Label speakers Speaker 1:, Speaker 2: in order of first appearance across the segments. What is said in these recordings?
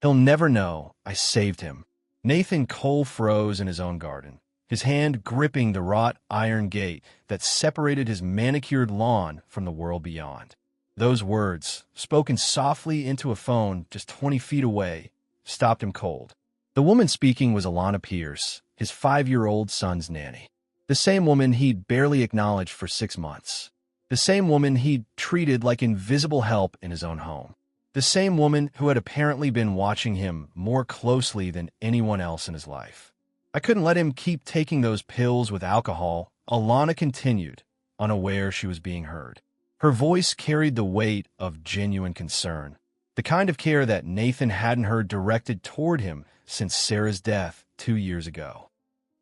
Speaker 1: He'll never know I saved him. Nathan Cole froze in his own garden, his hand gripping the wrought iron gate that separated his manicured lawn from the world beyond. Those words, spoken softly into a phone just 20 feet away, stopped him cold. The woman speaking was Alana Pierce, his 5-year-old son's nanny. The same woman he'd barely acknowledged for 6 months. The same woman he'd treated like invisible help in his own home. The same woman who had apparently been watching him more closely than anyone else in his life. I couldn't let him keep taking those pills with alcohol, Alana continued, unaware she was being heard. Her voice carried the weight of genuine concern, the kind of care that Nathan hadn't heard directed toward him since Sarah's death 2 years ago.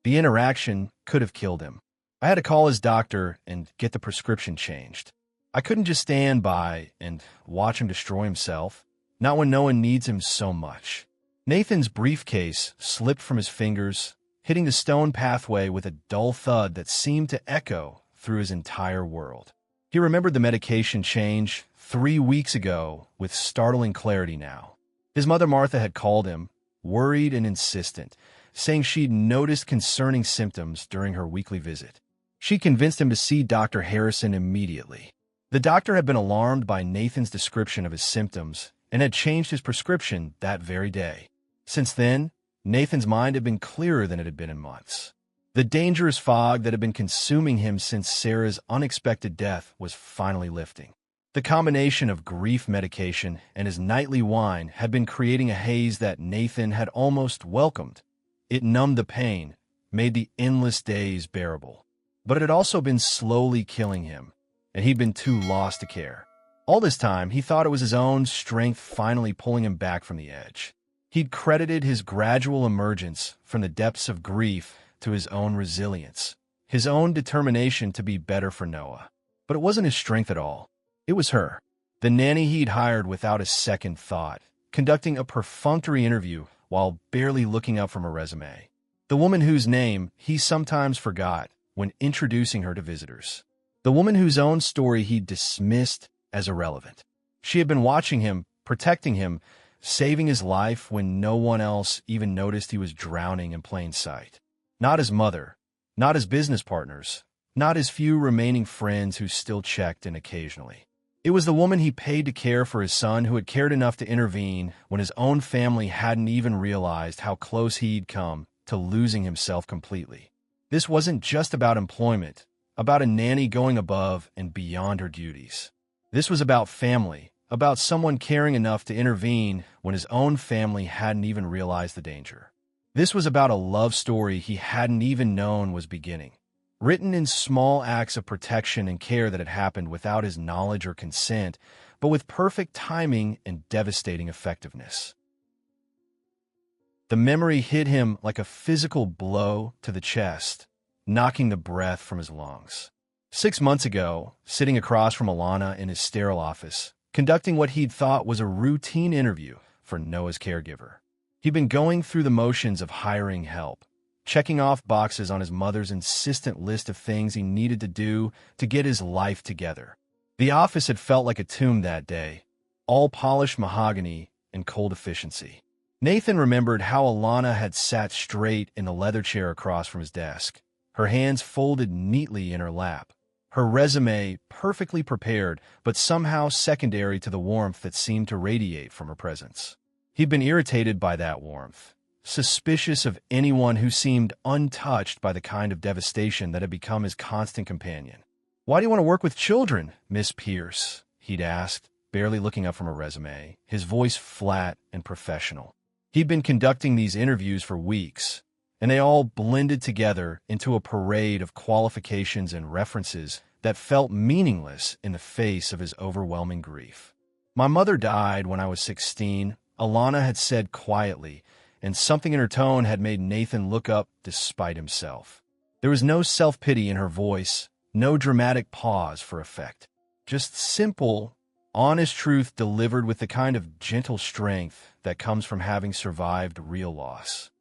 Speaker 1: The interaction could have killed him. I had to call his doctor and get the prescription changed. I couldn't just stand by and watch him destroy himself, not when no one needs him so much. Nathan's briefcase slipped from his fingers, hitting the stone pathway with a dull thud that seemed to echo through his entire world. He remembered the medication change 3 weeks ago with startling clarity now. His mother Martha had called him, worried and insistent, saying she'd noticed concerning symptoms during her weekly visit. She convinced him to see Dr. Harrison immediately. The doctor had been alarmed by Nathan's description of his symptoms and had changed his prescription that very day. Since then, Nathan's mind had been clearer than it had been in months. The dangerous fog that had been consuming him since Sarah's unexpected death was finally lifting. The combination of grief medication and his nightly wine had been creating a haze that Nathan had almost welcomed. It numbed the pain, made the endless days bearable. But it had also been slowly killing him, and he'd been too lost to care. All this time, he thought it was his own strength finally pulling him back from the edge. He'd credited his gradual emergence from the depths of grief to his own resilience, his own determination to be better for Noah. But it wasn't his strength at all. It was her, the nanny he'd hired without a second thought, conducting a perfunctory interview while barely looking up from her resume. The woman whose name he sometimes forgot when introducing her to visitors. The woman whose own story he dismissed as irrelevant. She had been watching him, protecting him, saving his life when no one else even noticed he was drowning in plain sight. Not his mother, not his business partners, not his few remaining friends who still checked in occasionally. It was the woman he paid to care for his son who had cared enough to intervene when his own family hadn't even realized how close he'd come to losing himself completely. This wasn't just about employment, about a nanny going above and beyond her duties. This was about family, about someone caring enough to intervene when his own family hadn't even realized the danger. This was about a love story he hadn't even known was beginning, written in small acts of protection and care that had happened without his knowledge or consent, but with perfect timing and devastating effectiveness. The memory hit him like a physical blow to the chest, knocking the breath from his lungs. 6 months ago, sitting across from Alana in his sterile office, conducting what he'd thought was a routine interview for Noah's caregiver. He'd been going through the motions of hiring help, checking off boxes on his mother's insistent list of things he needed to do to get his life together. The office had felt like a tomb that day, all polished mahogany and cold efficiency. Nathan remembered how Alana had sat straight in the leather chair across from his desk, her hands folded neatly in her lap, her resume perfectly prepared but somehow secondary to the warmth that seemed to radiate from her presence. He'd been irritated by that warmth, suspicious of anyone who seemed untouched by the kind of devastation that had become his constant companion. "Why do you want to work with children, Miss Pierce?" he'd asked, barely looking up from her resume, his voice flat and professional. He'd been conducting these interviews for weeks, and they all blended together into a parade of qualifications and references that felt meaningless in the face of his overwhelming grief. "My mother died when I was 16, Alana had said quietly, and something in her tone had made Nathan look up despite himself. There was no self-pity in her voice, no dramatic pause for effect. Just simple, honest truth delivered with the kind of gentle strength that comes from having survived real loss.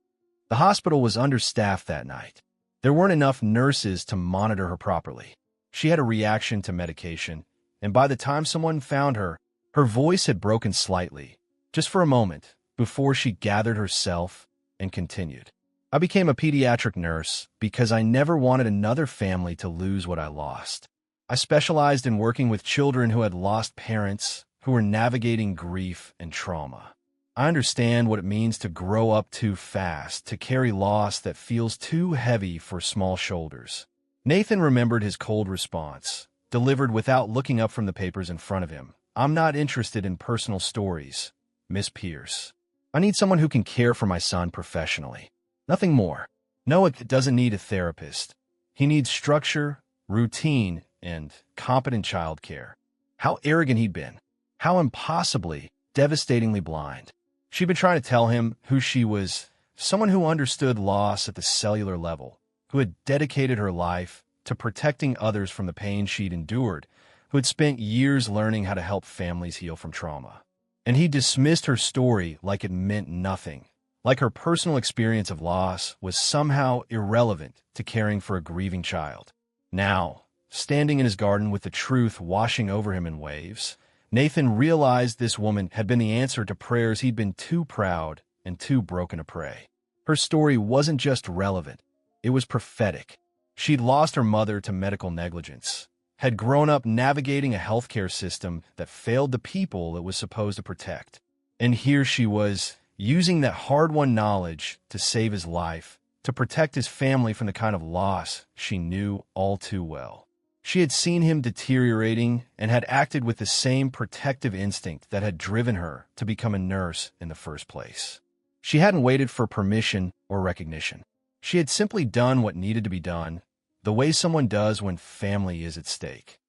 Speaker 1: The hospital was understaffed that night. There weren't enough nurses to monitor her properly. She had a reaction to medication, and by the time someone found her, her voice had broken slightly, just for a moment, before she gathered herself and continued. I became a pediatric nurse because I never wanted another family to lose what I lost. I specialized in working with children who had lost parents, who were navigating grief and trauma. I understand what it means to grow up too fast, to carry loss that feels too heavy for small shoulders. Nathan remembered his cold response, delivered without looking up from the papers in front of him. I'm not interested in personal stories, Miss Pierce. I need someone who can care for my son professionally. Nothing more. Noah doesn't need a therapist. He needs structure, routine, and competent childcare. How arrogant he'd been. How impossibly, devastatingly blind. She'd been trying to tell him who she was, someone who understood loss at the cellular level, who had dedicated her life to protecting others from the pain she'd endured, who had spent years learning how to help families heal from trauma. And he dismissed her story like it meant nothing, like her personal experience of loss was somehow irrelevant to caring for a grieving child. Now, standing in his garden with the truth washing over him in waves, Nathan realized this woman had been the answer to prayers he'd been too proud and too broken to pray. Her story wasn't just relevant, it was prophetic. She'd lost her mother to medical negligence, had grown up navigating a healthcare system that failed the people it was supposed to protect. And here she was, using that hard-won knowledge to save his life, to protect his family from the kind of loss she knew all too well. She had seen him deteriorating and had acted with the same protective instinct that had driven her to become a nurse in the first place. She hadn't waited for permission or recognition. She had simply done what needed to be done, the way someone does when family is at stake.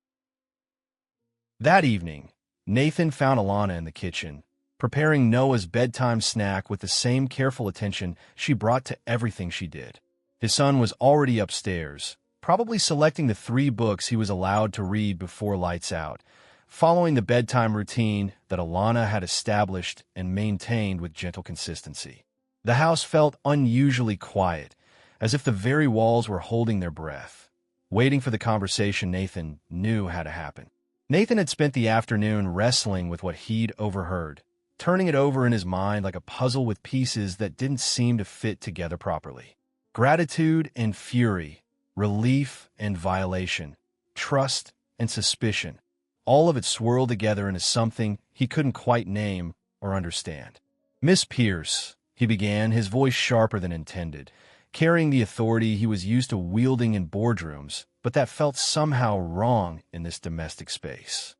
Speaker 1: That evening, Nathan found Alana in the kitchen, preparing Noah's bedtime snack with the same careful attention she brought to everything she did. His son was already upstairs, probably selecting the 3 books he was allowed to read before lights out, following the bedtime routine that Alana had established and maintained with gentle consistency. The house felt unusually quiet, as if the very walls were holding their breath, waiting for the conversation Nathan knew had to happen. Nathan had spent the afternoon wrestling with what he'd overheard, turning it over in his mind like a puzzle with pieces that didn't seem to fit together properly. Gratitude and fury, relief and violation, trust and suspicion, all of it swirled together into something he couldn't quite name or understand. Miss Pierce, he began, his voice sharper than intended, carrying the authority he was used to wielding in boardrooms, but that felt somehow wrong in this domestic space.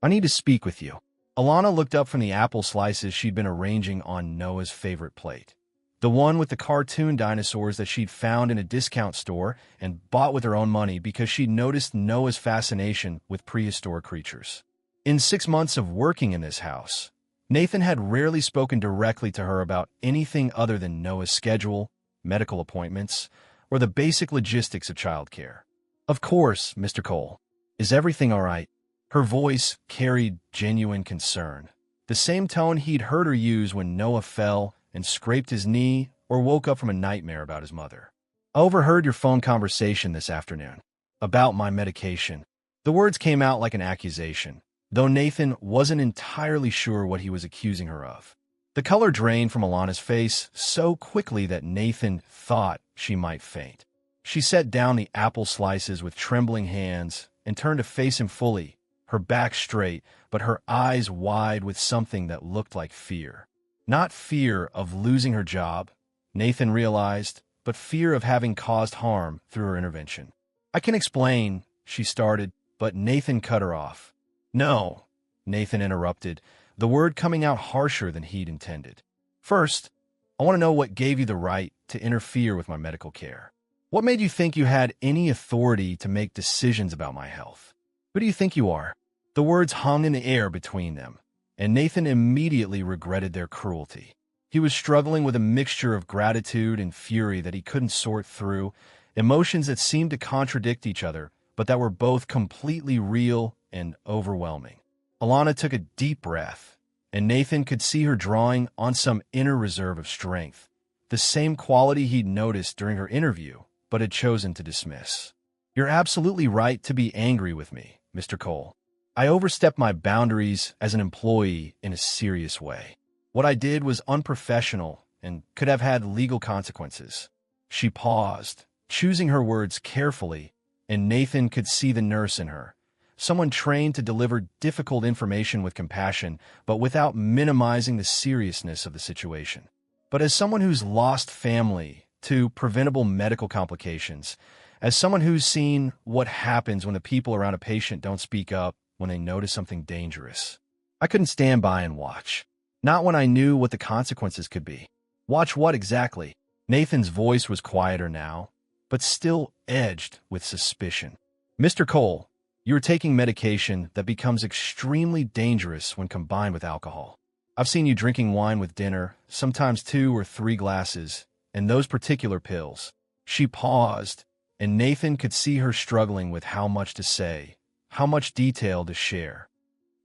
Speaker 1: I need to speak with you. Alana looked up from the apple slices she'd been arranging on Noah's favorite plate, the one with the cartoon dinosaurs that she'd found in a discount store and bought with her own money because she'd noticed Noah's fascination with prehistoric creatures. In 6 months of working in this house, Nathan had rarely spoken directly to her about anything other than Noah's schedule, medical appointments, or the basic logistics of childcare. Of course, Mr. Cole. Is everything all right? Her voice carried genuine concern, the same tone he'd heard her use when Noah fell and scraped his knee or woke up from a nightmare about his mother. I overheard your phone conversation this afternoon about my medication. The words came out like an accusation, though Nathan wasn't entirely sure what he was accusing her of. The color drained from Alana's face so quickly that Nathan thought she might faint. She set down the apple slices with trembling hands and turned to face him fully, her back straight, but her eyes wide with something that looked like fear. Not fear of losing her job, Nathan realized, but fear of having caused harm through her intervention. I can explain, she started, but Nathan cut her off. No, Nathan interrupted, the word coming out harsher than he'd intended. First, I want to know what gave you the right to interfere with my medical care. What made you think you had any authority to make decisions about my health? Who do you think you are? The words hung in the air between them, and Nathan immediately regretted their cruelty. He was struggling with a mixture of gratitude and fury that he couldn't sort through, emotions that seemed to contradict each other, but that were both completely real and overwhelming. Alana took a deep breath, and Nathan could see her drawing on some inner reserve of strength, the same quality he'd noticed during her interview, but had chosen to dismiss. You're absolutely right to be angry with me, Mr. Cole. I overstepped my boundaries as an employee in a serious way. What I did was unprofessional and could have had legal consequences. She paused, choosing her words carefully, and Nathan could see the nurse in her, someone trained to deliver difficult information with compassion, but without minimizing the seriousness of the situation. But as someone who's lost family to preventable medical complications, as someone who's seen what happens when the people around a patient don't speak up when they notice something dangerous, I couldn't stand by and watch. Not when I knew what the consequences could be. Watch what exactly? Nathan's voice was quieter now, but still edged with suspicion. Mr. Cole, you are taking medication that becomes extremely dangerous when combined with alcohol. I've seen you drinking wine with dinner, sometimes 2 or 3 glasses, and those particular pills. She paused, and Nathan could see her struggling with how much to say, how much detail to share.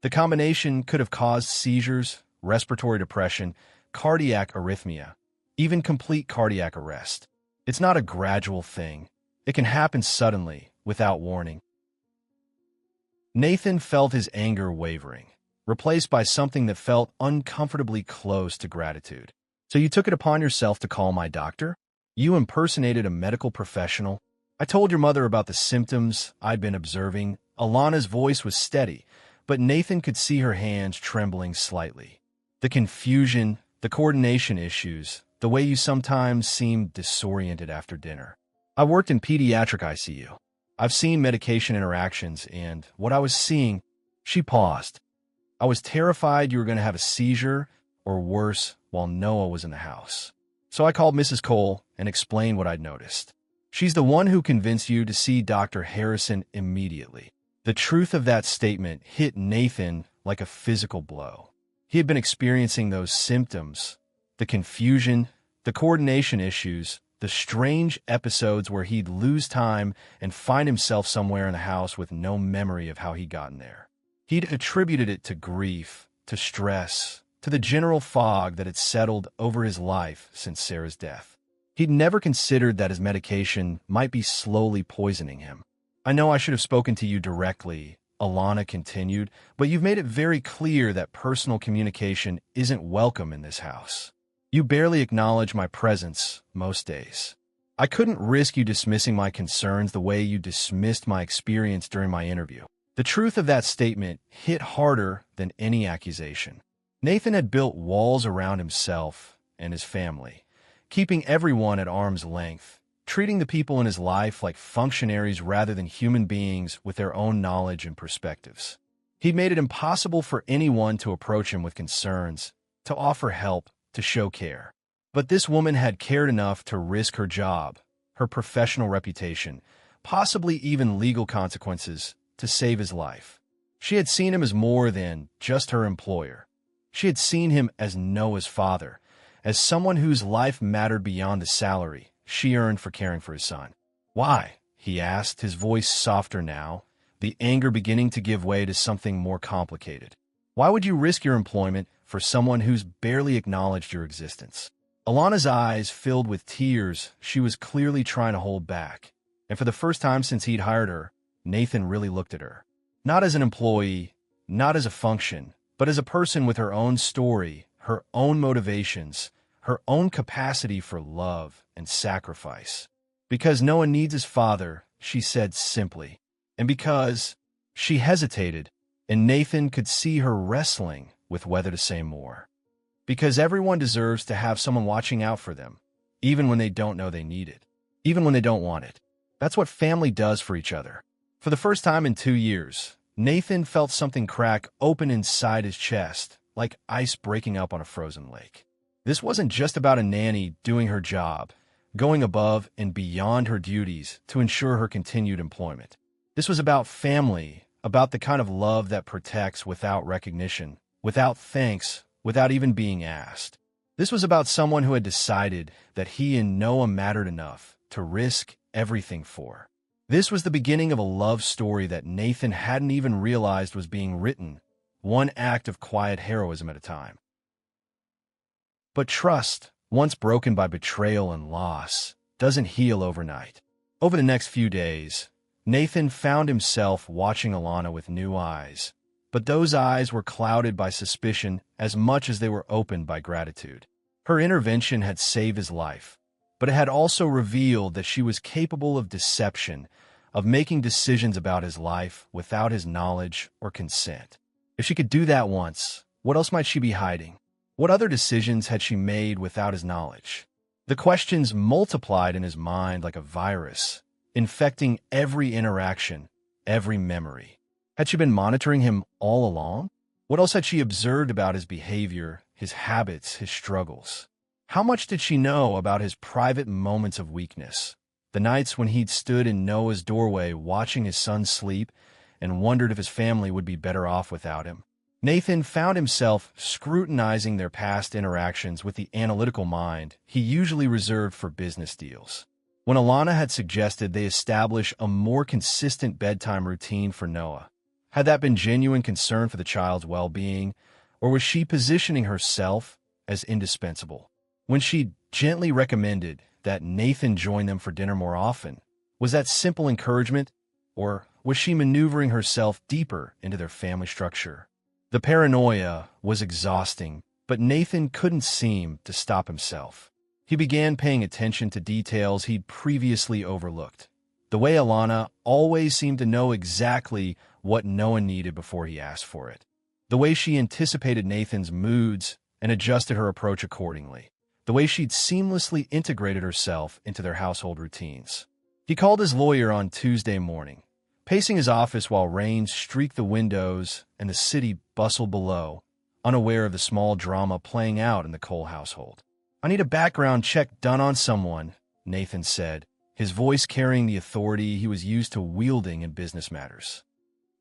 Speaker 1: The combination could have caused seizures, respiratory depression, cardiac arrhythmia, even complete cardiac arrest. It's not a gradual thing. It can happen suddenly, without warning. Nathan felt his anger wavering, replaced by something that felt uncomfortably close to gratitude. So you took it upon yourself to call my doctor? You impersonated a medical professional? I told your mother about the symptoms I'd been observing. Alana's voice was steady, but Nathan could see her hands trembling slightly. The confusion, the coordination issues, the way you sometimes seemed disoriented after dinner. I worked in pediatric ICU. I've seen medication interactions, and what I was seeing, she paused. I was terrified you were going to have a seizure, or worse, while Noah was in the house. So I called Mrs. Cole and explained what I'd noticed. She's the one who convinced you to see Dr. Harrison immediately. The truth of that statement hit Nathan like a physical blow. He had been experiencing those symptoms, the confusion, the coordination issues, the strange episodes where he'd lose time and find himself somewhere in the house with no memory of how he'd gotten there. He'd attributed it to grief, to stress, to the general fog that had settled over his life since Sarah's death. He'd never considered that his medication might be slowly poisoning him. I know I should have spoken to you directly, Alana continued, but you've made it very clear that personal communication isn't welcome in this house. You barely acknowledge my presence most days. I couldn't risk you dismissing my concerns the way you dismissed my experience during my interview. The truth of that statement hit harder than any accusation. Nathan had built walls around himself and his family, keeping everyone at arm's length, treating the people in his life like functionaries rather than human beings with their own knowledge and perspectives. He'd made it impossible for anyone to approach him with concerns, to offer help, to show care. But this woman had cared enough to risk her job, her professional reputation, possibly even legal consequences, to save his life. She had seen him as more than just her employer. She had seen him as Noah's father, as someone whose life mattered beyond the salary she earned for caring for his son. Why? He asked, his voice softer now, the anger beginning to give way to something more complicated. Why would you risk your employment for someone who's barely acknowledged your existence? Alana's eyes filled with tears she was clearly trying to hold back, and for the first time since he'd hired her, Nathan really looked at her. Not as an employee, not as a function, but as a person with her own story, her own motivations, her own capacity for love and sacrifice. Because Noah needs his father, she said simply, and because she hesitated, and Nathan could see her wrestling with whether to say more. Because everyone deserves to have someone watching out for them, even when they don't know they need it, even when they don't want it. That's what family does for each other. For the first time in 2 years, Nathan felt something crack open inside his chest, like ice breaking up on a frozen lake. This wasn't just about a nanny doing her job, going above and beyond her duties to ensure her continued employment. This was about family, about the kind of love that protects without recognition, without thanks, without even being asked. This was about someone who had decided that he and Noah mattered enough to risk everything for. This was the beginning of a love story that Nathan hadn't even realized was being written, one act of quiet heroism at a time. But trust, once broken by betrayal and loss, doesn't heal overnight. Over the next few days, Nathan found himself watching Alana with new eyes, but those eyes were clouded by suspicion as much as they were opened by gratitude. Her intervention had saved his life, but it had also revealed that she was capable of deception, of making decisions about his life without his knowledge or consent. If she could do that once, what else might she be hiding? What other decisions had she made without his knowledge? The questions multiplied in his mind like a virus, infecting every interaction, every memory. Had she been monitoring him all along? What else had she observed about his behavior, his habits, his struggles? How much did she know about his private moments of weakness? The nights when he'd stood in Noah's doorway watching his son sleep and wondered if his family would be better off without him. Nathan found himself scrutinizing their past interactions with the analytical mind he usually reserved for business deals. When Alana had suggested they establish a more consistent bedtime routine for Noah, had that been genuine concern for the child's well-being, or was she positioning herself as indispensable? When she gently recommended that Nathan join them for dinner more often, was that simple encouragement, or was she maneuvering herself deeper into their family structure? The paranoia was exhausting, but Nathan couldn't seem to stop himself. He began paying attention to details he'd previously overlooked. The way Alana always seemed to know exactly what Noah needed before he asked for it. The way she anticipated Nathan's moods and adjusted her approach accordingly. The way she'd seamlessly integrated herself into their household routines. He called his lawyer on Tuesday morning, pacing his office while rain streaked the windows and the city bustled below, unaware of the small drama playing out in the Cole household. "I need a background check done on someone," Nathan said, his voice carrying the authority he was used to wielding in business matters.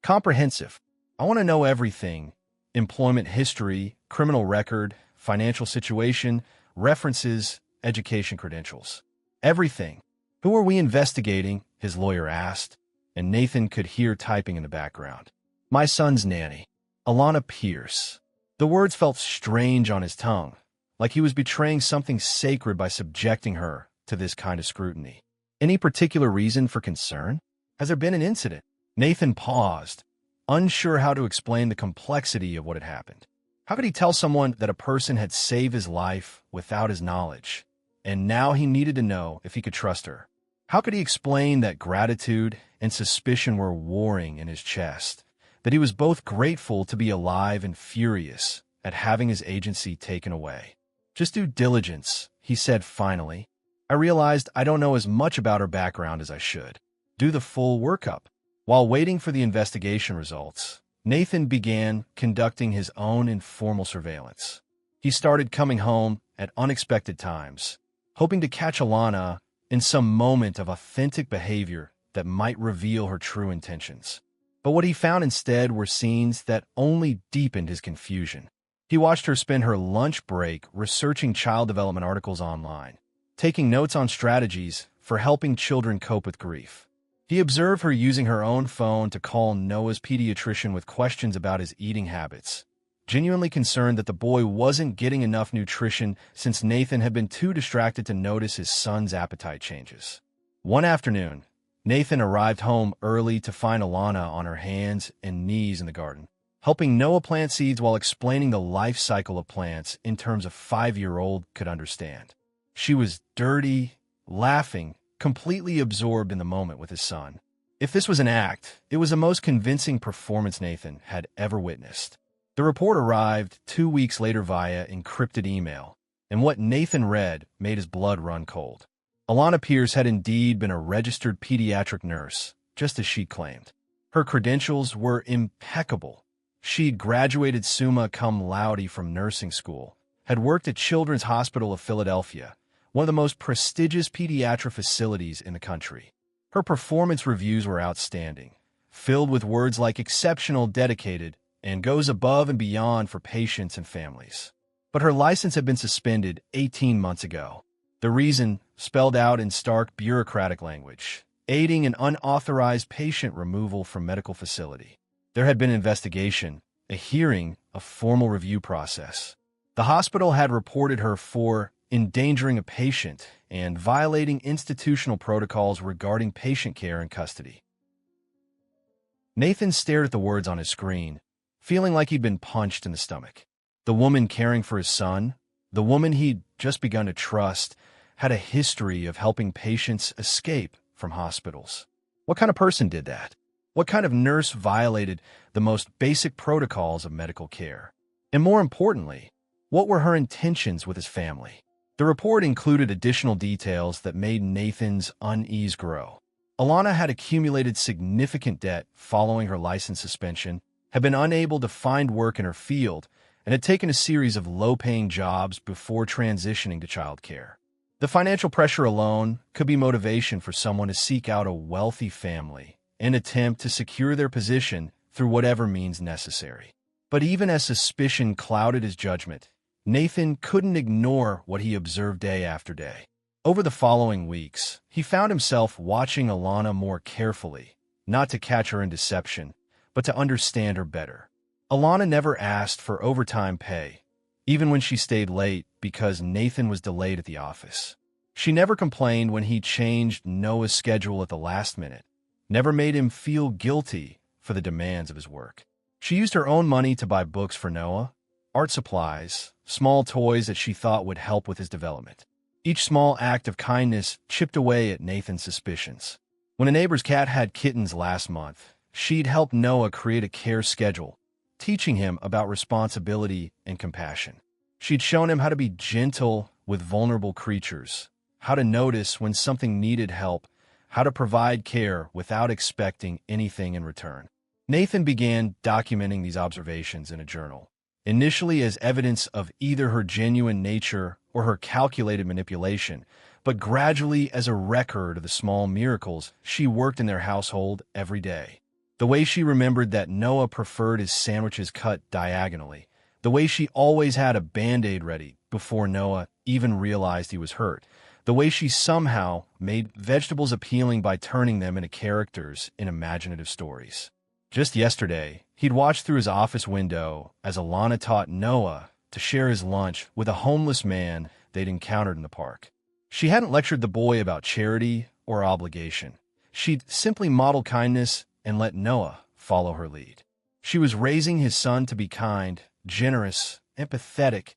Speaker 1: "Comprehensive. I want to know everything: employment history, criminal record, financial situation, references, education credentials. Everything." "Who are we investigating?" his lawyer asked, and Nathan could hear typing in the background. "My son's nanny, Alana Pierce." The words felt strange on his tongue, like he was betraying something sacred by subjecting her to this kind of scrutiny. "Any particular reason for concern? Has there been an incident?" Nathan paused, unsure how to explain the complexity of what had happened. How could he tell someone that a person had saved his life without his knowledge, and now he needed to know if he could trust her? How could he explain that gratitude and suspicion were warring in his chest, that he was both grateful to be alive and furious at having his agency taken away? "Just due diligence," he said finally. "I realized I don't know as much about her background as I should. Do the full workup." While waiting for the investigation results, Nathan began conducting his own informal surveillance. He started coming home at unexpected times, hoping to catch Alana in some moment of authentic behavior that might reveal her true intentions. But what he found instead were scenes that only deepened his confusion. He watched her spend her lunch break researching child development articles online, taking notes on strategies for helping children cope with grief. He observed her using her own phone to call Noah's pediatrician with questions about his eating habits, genuinely concerned that the boy wasn't getting enough nutrition since Nathan had been too distracted to notice his son's appetite changes. One afternoon, Nathan arrived home early to find Alana on her hands and knees in the garden, helping Noah plant seeds while explaining the life cycle of plants in terms a 5-year-old could understand. She was dirty, laughing, completely absorbed in the moment with his son. If this was an act, it was the most convincing performance Nathan had ever witnessed. The report arrived 2 weeks later via encrypted email, and what Nathan read made his blood run cold. Alana Pierce had indeed been a registered pediatric nurse, just as she claimed. Her credentials were impeccable. She'd graduated summa cum laude from nursing school, had worked at Children's Hospital of Philadelphia, one of the most prestigious pediatric facilities in the country. Her performance reviews were outstanding, filled with words like exceptional, dedicated, and goes above and beyond for patients and families. But her license had been suspended 18 months ago. The reason, spelled out in stark bureaucratic language: aiding an unauthorized patient removal from medical facility. There had been an investigation, a hearing, a formal review process. The hospital had reported her for endangering a patient and violating institutional protocols regarding patient care and custody. Nathan stared at the words on his screen, feeling like he'd been punched in the stomach. The woman caring for his son, the woman he'd just begun to trust, had a history of helping patients escape from hospitals. What kind of person did that? What kind of nurse violated the most basic protocols of medical care? And more importantly, what were her intentions with his family? The report included additional details that made Nathan's unease grow. Alana had accumulated significant debt following her license suspension, had been unable to find work in her field, and had taken a series of low-paying jobs before transitioning to childcare. The financial pressure alone could be motivation for someone to seek out a wealthy family and attempt to secure their position through whatever means necessary. But even as suspicion clouded his judgment, Nathan couldn't ignore what he observed day after day. Over the following weeks, he found himself watching Alana more carefully, not to catch her in deception, but to understand her better. Alana never asked for overtime pay, even when she stayed late because Nathan was delayed at the office. She never complained when he changed Noah's schedule at the last minute, never made him feel guilty for the demands of his work. She used her own money to buy books for Noah, art supplies, small toys that she thought would help with his development. Each small act of kindness chipped away at Nathan's suspicions. When a neighbor's cat had kittens last month, she'd helped Noah create a care schedule, teaching him about responsibility and compassion. She'd shown him how to be gentle with vulnerable creatures, how to notice when something needed help, how to provide care without expecting anything in return. Nathan began documenting these observations in a journal, initially as evidence of either her genuine nature or her calculated manipulation, but gradually as a record of the small miracles she worked in their household every day. The way she remembered that Noah preferred his sandwiches cut diagonally, the way she always had a Band-Aid ready before Noah even realized he was hurt, the way she somehow made vegetables appealing by turning them into characters in imaginative stories. Just yesterday, he'd watched through his office window as Alana taught Noah to share his lunch with a homeless man they'd encountered in the park. She hadn't lectured the boy about charity or obligation. She'd simply modeled kindness and let Noah follow her lead. She was raising his son to be kind, generous, empathetic,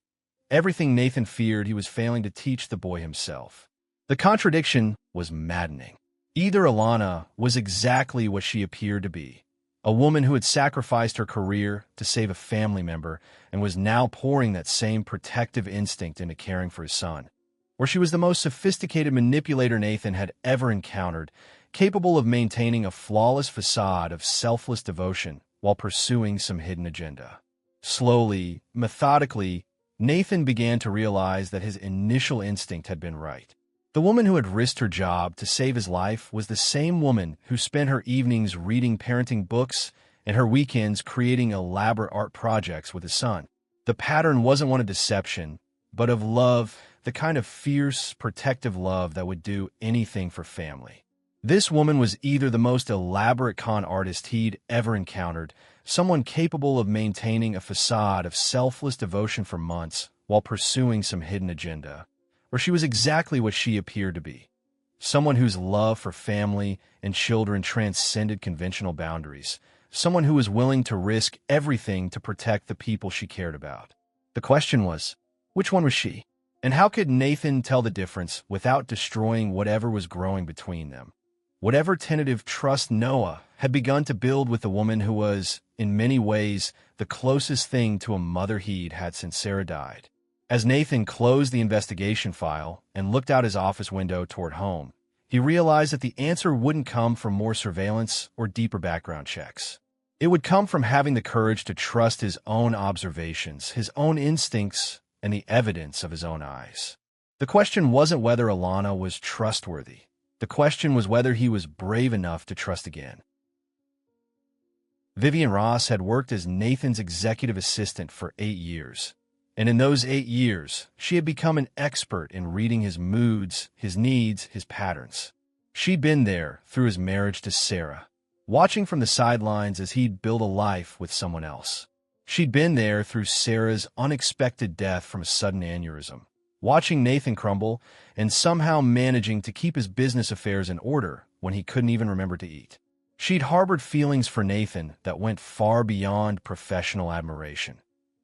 Speaker 1: everything Nathan feared he was failing to teach the boy himself. The contradiction was maddening. Either Alana was exactly what she appeared to be, a woman who had sacrificed her career to save a family member and was now pouring that same protective instinct into caring for his son, or she was the most sophisticated manipulator Nathan had ever encountered, capable of maintaining a flawless facade of selfless devotion while pursuing some hidden agenda. Slowly, methodically, Nathan began to realize that his initial instinct had been right. The woman who had risked her job to save his life was the same woman who spent her evenings reading parenting books and her weekends creating elaborate art projects with his son. The pattern wasn't one of deception, but of love, the kind of fierce, protective love that would do anything for family. This woman was either the most elaborate con artist he'd ever encountered, someone capable of maintaining a facade of selfless devotion for months while pursuing some hidden agenda, or she was exactly what she appeared to be, someone whose love for family and children transcended conventional boundaries, someone who was willing to risk everything to protect the people she cared about. The question was, which one was she? And how could Nathan tell the difference without destroying whatever was growing between them? Whatever tentative trust Noah had begun to build with the woman who was, in many ways, the closest thing to a mother he'd had since Sarah died. As Nathan closed the investigation file and looked out his office window toward home, he realized that the answer wouldn't come from more surveillance or deeper background checks. It would come from having the courage to trust his own observations, his own instincts, and the evidence of his own eyes. The question wasn't whether Alana was trustworthy. The question was whether he was brave enough to trust again. Vivian Ross had worked as Nathan's executive assistant for 8 years. And in those 8 years, she had become an expert in reading his moods, his needs, his patterns. She'd been there through his marriage to Sarah, watching from the sidelines as he'd build a life with someone else. She'd been there through Sarah's unexpected death from a sudden aneurysm, watching Nathan crumble and somehow managing to keep his business affairs in order when he couldn't even remember to eat. She'd harbored feelings for Nathan that went far beyond professional admiration.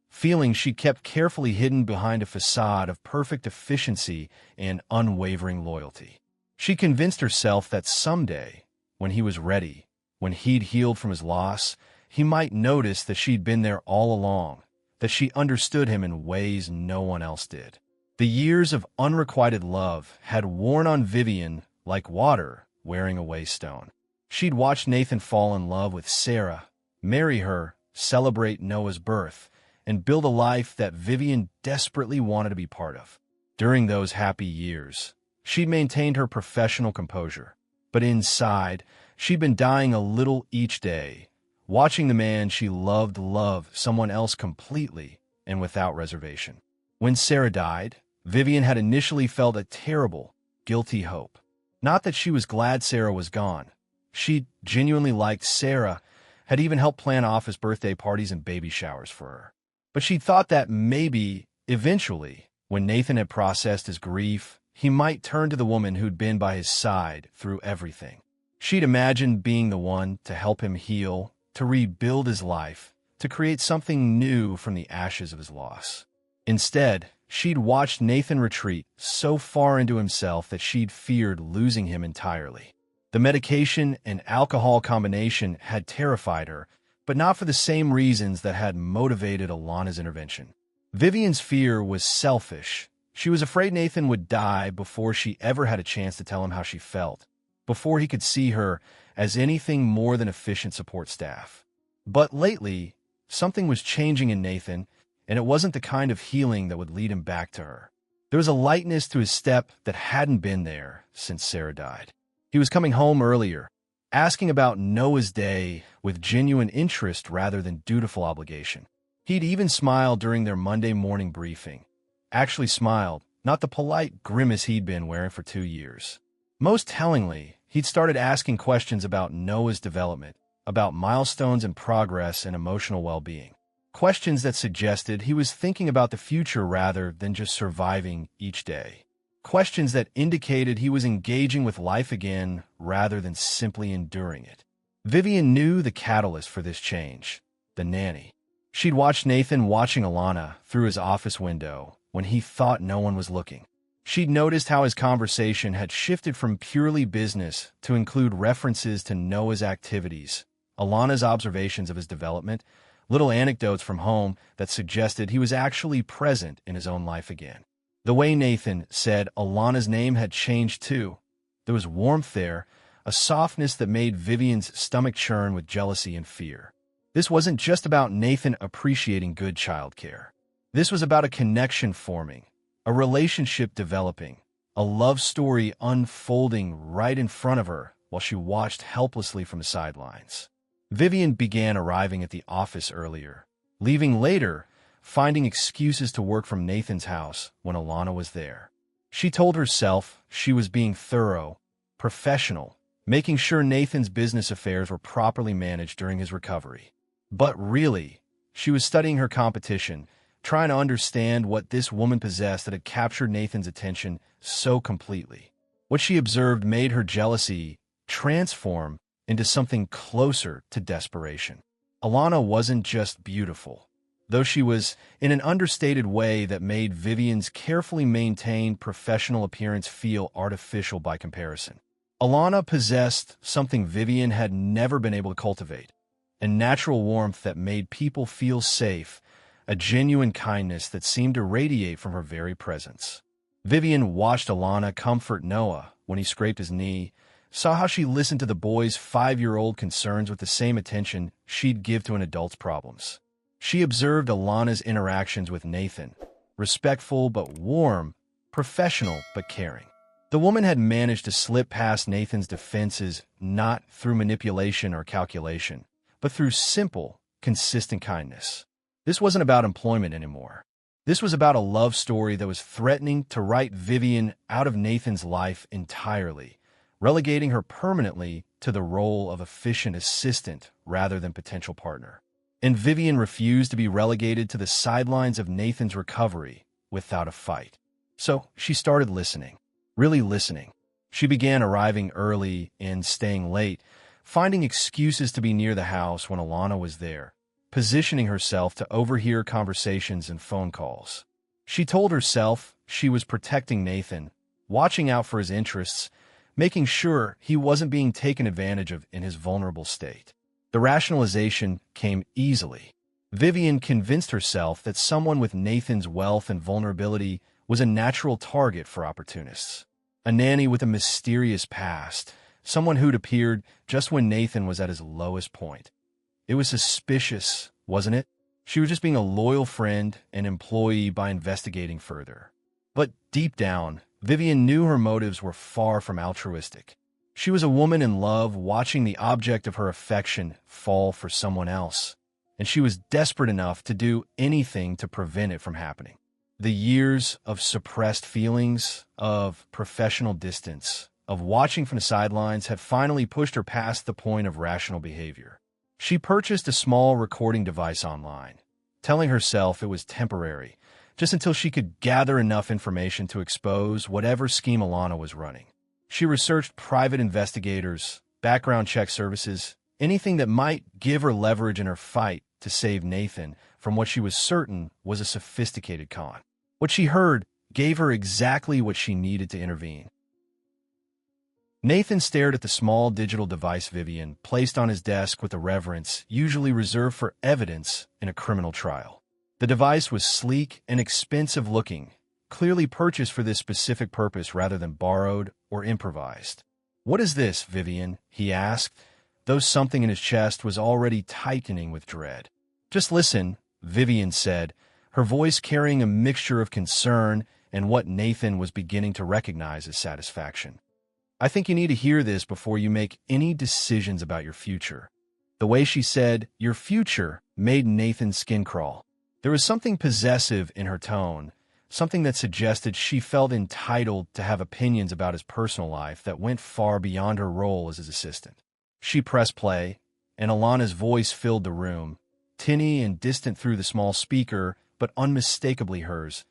Speaker 1: Feelings she'd kept carefully hidden behind a facade of perfect efficiency and unwavering loyalty. She convinced herself that someday, when he was ready, when he'd healed from his loss, he might notice that she'd been there all along, that she understood him in ways no one else did. The years of unrequited love had worn on Vivian like water wearing a waystone. She'd watched Nathan fall in love with Sarah, marry her, celebrate Noah's birth, and build a life that Vivian desperately wanted to be part of. During those happy years, she'd maintained her professional composure, but inside, she'd been dying a little each day, watching the man she loved love someone else completely and without reservation. When Sarah died, Vivian had initially felt a terrible, guilty hope. Not that she was glad Sarah was gone. She genuinely liked Sarah, had even helped plan office birthday parties and baby showers for her. But she thought that maybe, eventually, when Nathan had processed his grief, he might turn to the woman who'd been by his side through everything. She'd imagined being the one to help him heal, to rebuild his life, to create something new from the ashes of his loss. Instead, she'd watched Nathan retreat so far into himself that she'd feared losing him entirely. The medication and alcohol combination had terrified her, but not for the same reasons that had motivated Alana's intervention. Vivian's fear was selfish. She was afraid Nathan would die before she ever had a chance to tell him how she felt, before he could see her as anything more than efficient support staff. But lately, something was changing in Nathan, and it wasn't the kind of healing that would lead him back to her. There was a lightness to his step that hadn't been there since Sarah died. He was coming home earlier, asking about Noah's day with genuine interest rather than dutiful obligation. He'd even smiled during their Monday morning briefing. Actually smiled, not the polite grimace he'd been wearing for 2 years. Most tellingly, he'd started asking questions about Noah's development, about milestones and progress and emotional well-being. Questions that suggested he was thinking about the future rather than just surviving each day. Questions that indicated he was engaging with life again rather than simply enduring it. Vivian knew the catalyst for this change, the nanny. She'd watched Nathan watching Alana through his office window when he thought no one was looking. She'd noticed how his conversation had shifted from purely business to include references to Noah's activities, Alana's observations of his development, little anecdotes from home that suggested he was actually present in his own life again. The way Nathan said Alana's name had changed too. There was warmth there, a softness that made Vivian's stomach churn with jealousy and fear. This wasn't just about Nathan appreciating good childcare. This was about a connection forming, a relationship developing, a love story unfolding right in front of her while she watched helplessly from the sidelines. Vivian began arriving at the office earlier, leaving later, finding excuses to work from Nathan's house when Alana was there. She told herself she was being thorough, professional, making sure Nathan's business affairs were properly managed during his recovery. But really, she was studying her competition, trying to understand what this woman possessed that had captured Nathan's attention so completely. What she observed made her jealousy transform into something closer to desperation. Alana wasn't just beautiful, though she was in an understated way that made Vivian's carefully maintained professional appearance feel artificial by comparison. Alana possessed something Vivian had never been able to cultivate, a natural warmth that made people feel safe, a genuine kindness that seemed to radiate from her very presence. Vivian watched Alana comfort Noah when he scraped his knee, saw how she listened to the boy's 5-year-old concerns with the same attention she'd give to an adult's problems. She observed Alana's interactions with Nathan, respectful but warm, professional but caring. The woman had managed to slip past Nathan's defenses not through manipulation or calculation, but through simple, consistent kindness. This wasn't about employment anymore. This was about a love story that was threatening to write Vivian out of Nathan's life entirely, relegating her permanently to the role of efficient assistant rather than potential partner. And Vivian refused to be relegated to the sidelines of Nathan's recovery without a fight. So she started listening, really listening. She began arriving early and staying late, finding excuses to be near the house when Alana was there, positioning herself to overhear conversations and phone calls. She told herself she was protecting Nathan, watching out for his interests, making sure he wasn't being taken advantage of in his vulnerable state. The rationalization came easily. Vivian convinced herself that someone with Nathan's wealth and vulnerability was a natural target for opportunists. A nanny with a mysterious past, someone who'd appeared just when Nathan was at his lowest point. It was suspicious, wasn't it? She was just being a loyal friend and employee by investigating further. But deep down, Vivian knew her motives were far from altruistic. She was a woman in love watching the object of her affection fall for someone else, and she was desperate enough to do anything to prevent it from happening. The years of suppressed feelings, of professional distance, of watching from the sidelines had finally pushed her past the point of rational behavior. She purchased a small recording device online, telling herself it was temporary, just until she could gather enough information to expose whatever scheme Alana was running. She researched private investigators, background check services, anything that might give her leverage in her fight to save Nathan from what she was certain was a sophisticated con. What she heard gave her exactly what she needed to intervene. Nathan stared at the small digital device Vivian placed on his desk with a reverence usually reserved for evidence in a criminal trial. The device was sleek and expensive-looking, clearly purchased for this specific purpose rather than borrowed or improvised. "What is this, Vivian?" he asked, though something in his chest was already tightening with dread. "Just listen," Vivian said, her voice carrying a mixture of concern and what Nathan was beginning to recognize as satisfaction. "I think you need to hear this before you make any decisions about your future." The way she said, "your future," made Nathan's skin crawl. There was something possessive in her tone, something that suggested she felt entitled to have opinions about his personal life that went far beyond her role as his assistant. She pressed play, and Alana's voice filled the room, tinny and distant through the small speaker, but unmistakably hers.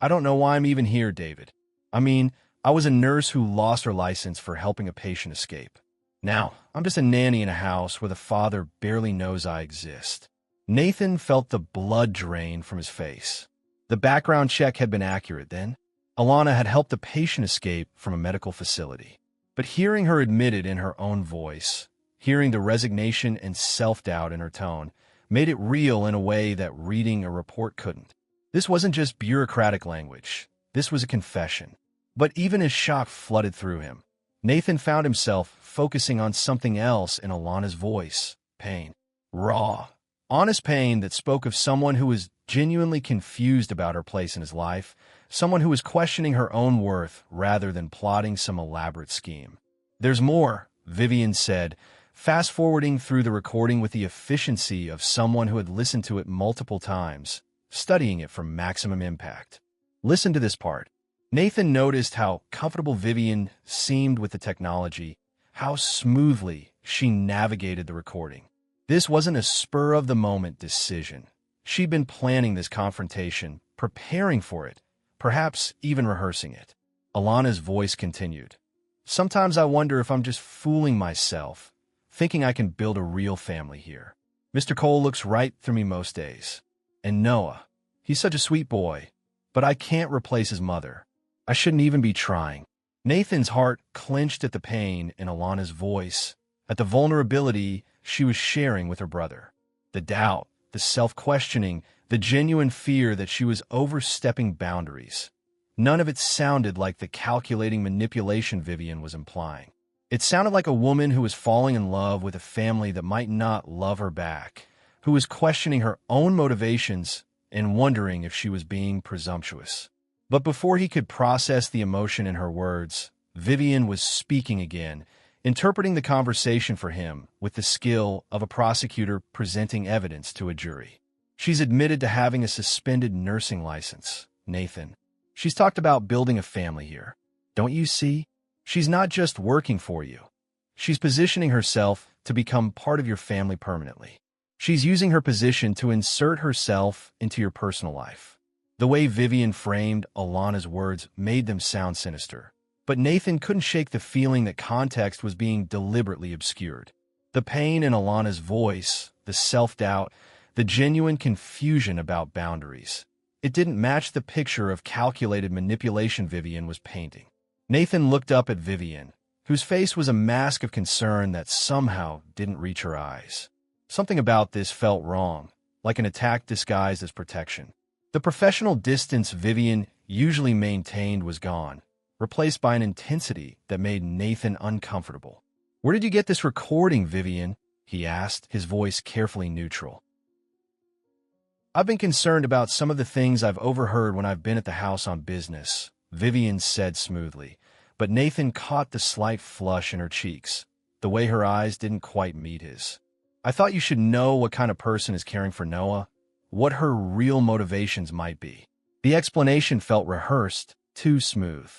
Speaker 1: "I don't know why I'm even here, David. I was a nurse who lost her license for helping a patient escape. Now, I'm just a nanny in a house where the father barely knows I exist." Nathan felt the blood drain from his face. The background check had been accurate then. Alana had helped a patient escape from a medical facility. But hearing her admit it in her own voice, hearing the resignation and self-doubt in her tone, made it real in a way that reading a report couldn't. This wasn't just bureaucratic language. This was a confession. But even as shock flooded through him, Nathan found himself focusing on something else in Alana's voice: pain. Raw, honest pain that spoke of someone who was genuinely confused about her place in his life, someone who was questioning her own worth rather than plotting some elaborate scheme. "There's more," Vivian said, fast-forwarding through the recording with the efficiency of someone who had listened to it multiple times, studying it for maximum impact. "Listen to this part." Nathan noticed how comfortable Vivian seemed with the technology, how smoothly she navigated the recording. This wasn't a spur-of-the-moment decision. She'd been planning this confrontation, preparing for it, perhaps even rehearsing it. Alana's voice continued. "Sometimes I wonder if I'm just fooling myself, thinking I can build a real family here. Mr. Cole looks right through me most days. And Noah, he's such a sweet boy, but I can't replace his mother. I shouldn't even be trying." Nathan's heart clenched at the pain in Alana's voice, at the vulnerability she was sharing with her brother. The doubt, the self-questioning, the genuine fear that she was overstepping boundaries. None of it sounded like the calculating manipulation Vivian was implying. It sounded like a woman who was falling in love with a family that might not love her back, who was questioning her own motivations and wondering if she was being presumptuous. But before he could process the emotion in her words, Vivian was speaking again, interpreting the conversation for him with the skill of a prosecutor presenting evidence to a jury. "She's admitted to having a suspended nursing license, Nathan. She's talked about building a family here. Don't you see? She's not just working for you. She's positioning herself to become part of your family permanently. She's using her position to insert herself into your personal life." The way Vivian framed Alana's words made them sound sinister. But Nathan couldn't shake the feeling that context was being deliberately obscured. The pain in Alana's voice, the self-doubt, the genuine confusion about boundaries. It didn't match the picture of calculated manipulation Vivian was painting. Nathan looked up at Vivian, whose face was a mask of concern that somehow didn't reach her eyes. Something about this felt wrong, like an attack disguised as protection. The professional distance Vivian usually maintained was gone, replaced by an intensity that made Nathan uncomfortable. "Where did you get this recording, Vivian?" he asked, his voice carefully neutral. "I've been concerned about some of the things I've overheard when I've been at the house on business," Vivian said smoothly, but Nathan caught the slight flush in her cheeks, the way her eyes didn't quite meet his. "I thought you should know what kind of person is caring for Noah, what her real motivations might be." The explanation felt rehearsed, too smooth.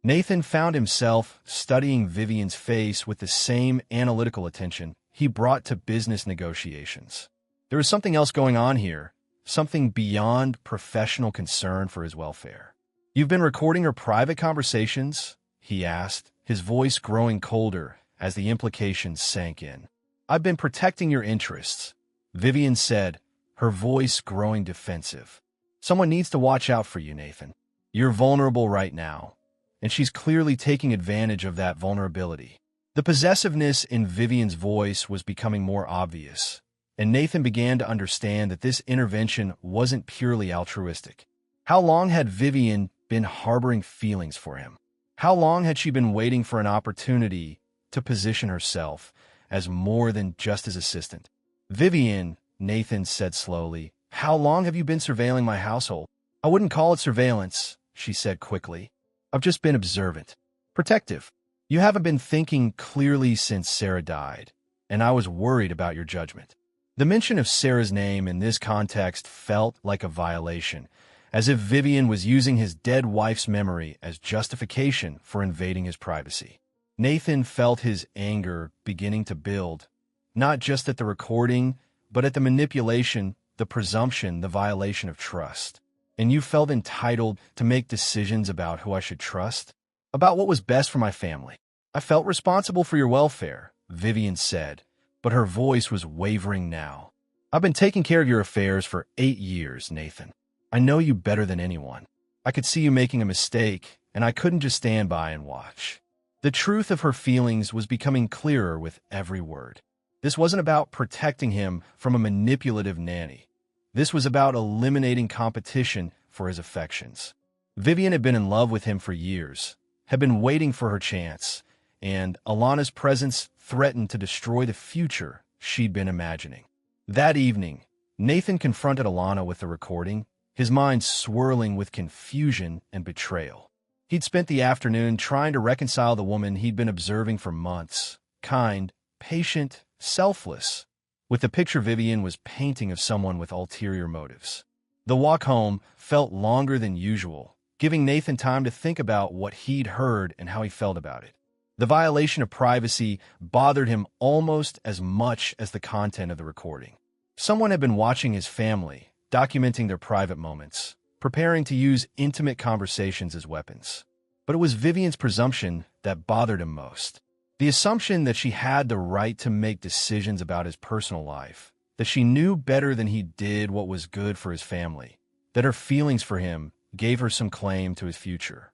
Speaker 1: Nathan found himself studying Vivian's face with the same analytical attention he brought to business negotiations. There was something else going on here, something beyond professional concern for his welfare. "You've been recording her private conversations?" he asked, his voice growing colder as the implications sank in. "I've been protecting your interests," Vivian said, her voice growing defensive. "Someone needs to watch out for you, Nathan. You're vulnerable right now, and she's clearly taking advantage of that vulnerability." The possessiveness in Vivian's voice was becoming more obvious, and Nathan began to understand that this intervention wasn't purely altruistic. How long had Vivian been harboring feelings for him? How long had she been waiting for an opportunity to position herself as more than just his assistant? "Vivian," Nathan said slowly, "how long have you been surveilling my household?" "I wouldn't call it surveillance," she said quickly. "I've just been observant. Protective. You haven't been thinking clearly since Sarah died, and I was worried about your judgment." The mention of Sarah's name in this context felt like a violation, as if Vivian was using his dead wife's memory as justification for invading his privacy. Nathan felt his anger beginning to build, not just at the recording, but at the manipulation, the presumption, the violation of trust. "And you felt entitled to make decisions about who I should trust? About what was best for my family?" "I felt responsible for your welfare," Vivian said, but her voice was wavering now. "I've been taking care of your affairs for 8 years, Nathan. I know you better than anyone. I could see you making a mistake, and I couldn't just stand by and watch." The truth of her feelings was becoming clearer with every word. This wasn't about protecting him from a manipulative nanny. This was about eliminating competition for his affections. Vivian had been in love with him for years, had been waiting for her chance, and Alana's presence threatened to destroy the future she'd been imagining. That evening, Nathan confronted Alana with the recording, his mind swirling with confusion and betrayal. He'd spent the afternoon trying to reconcile the woman he'd been observing for months, kind, patient, selfless, with the picture Vivian was painting of someone with ulterior motives. The walk home felt longer than usual, giving Nathan time to think about what he'd heard and how he felt about it. The violation of privacy bothered him almost as much as the content of the recording. Someone had been watching his family, documenting their private moments, preparing to use intimate conversations as weapons. But it was Vivian's presumption that bothered him most. The assumption that she had the right to make decisions about his personal life, that she knew better than he did what was good for his family, that her feelings for him gave her some claim to his future.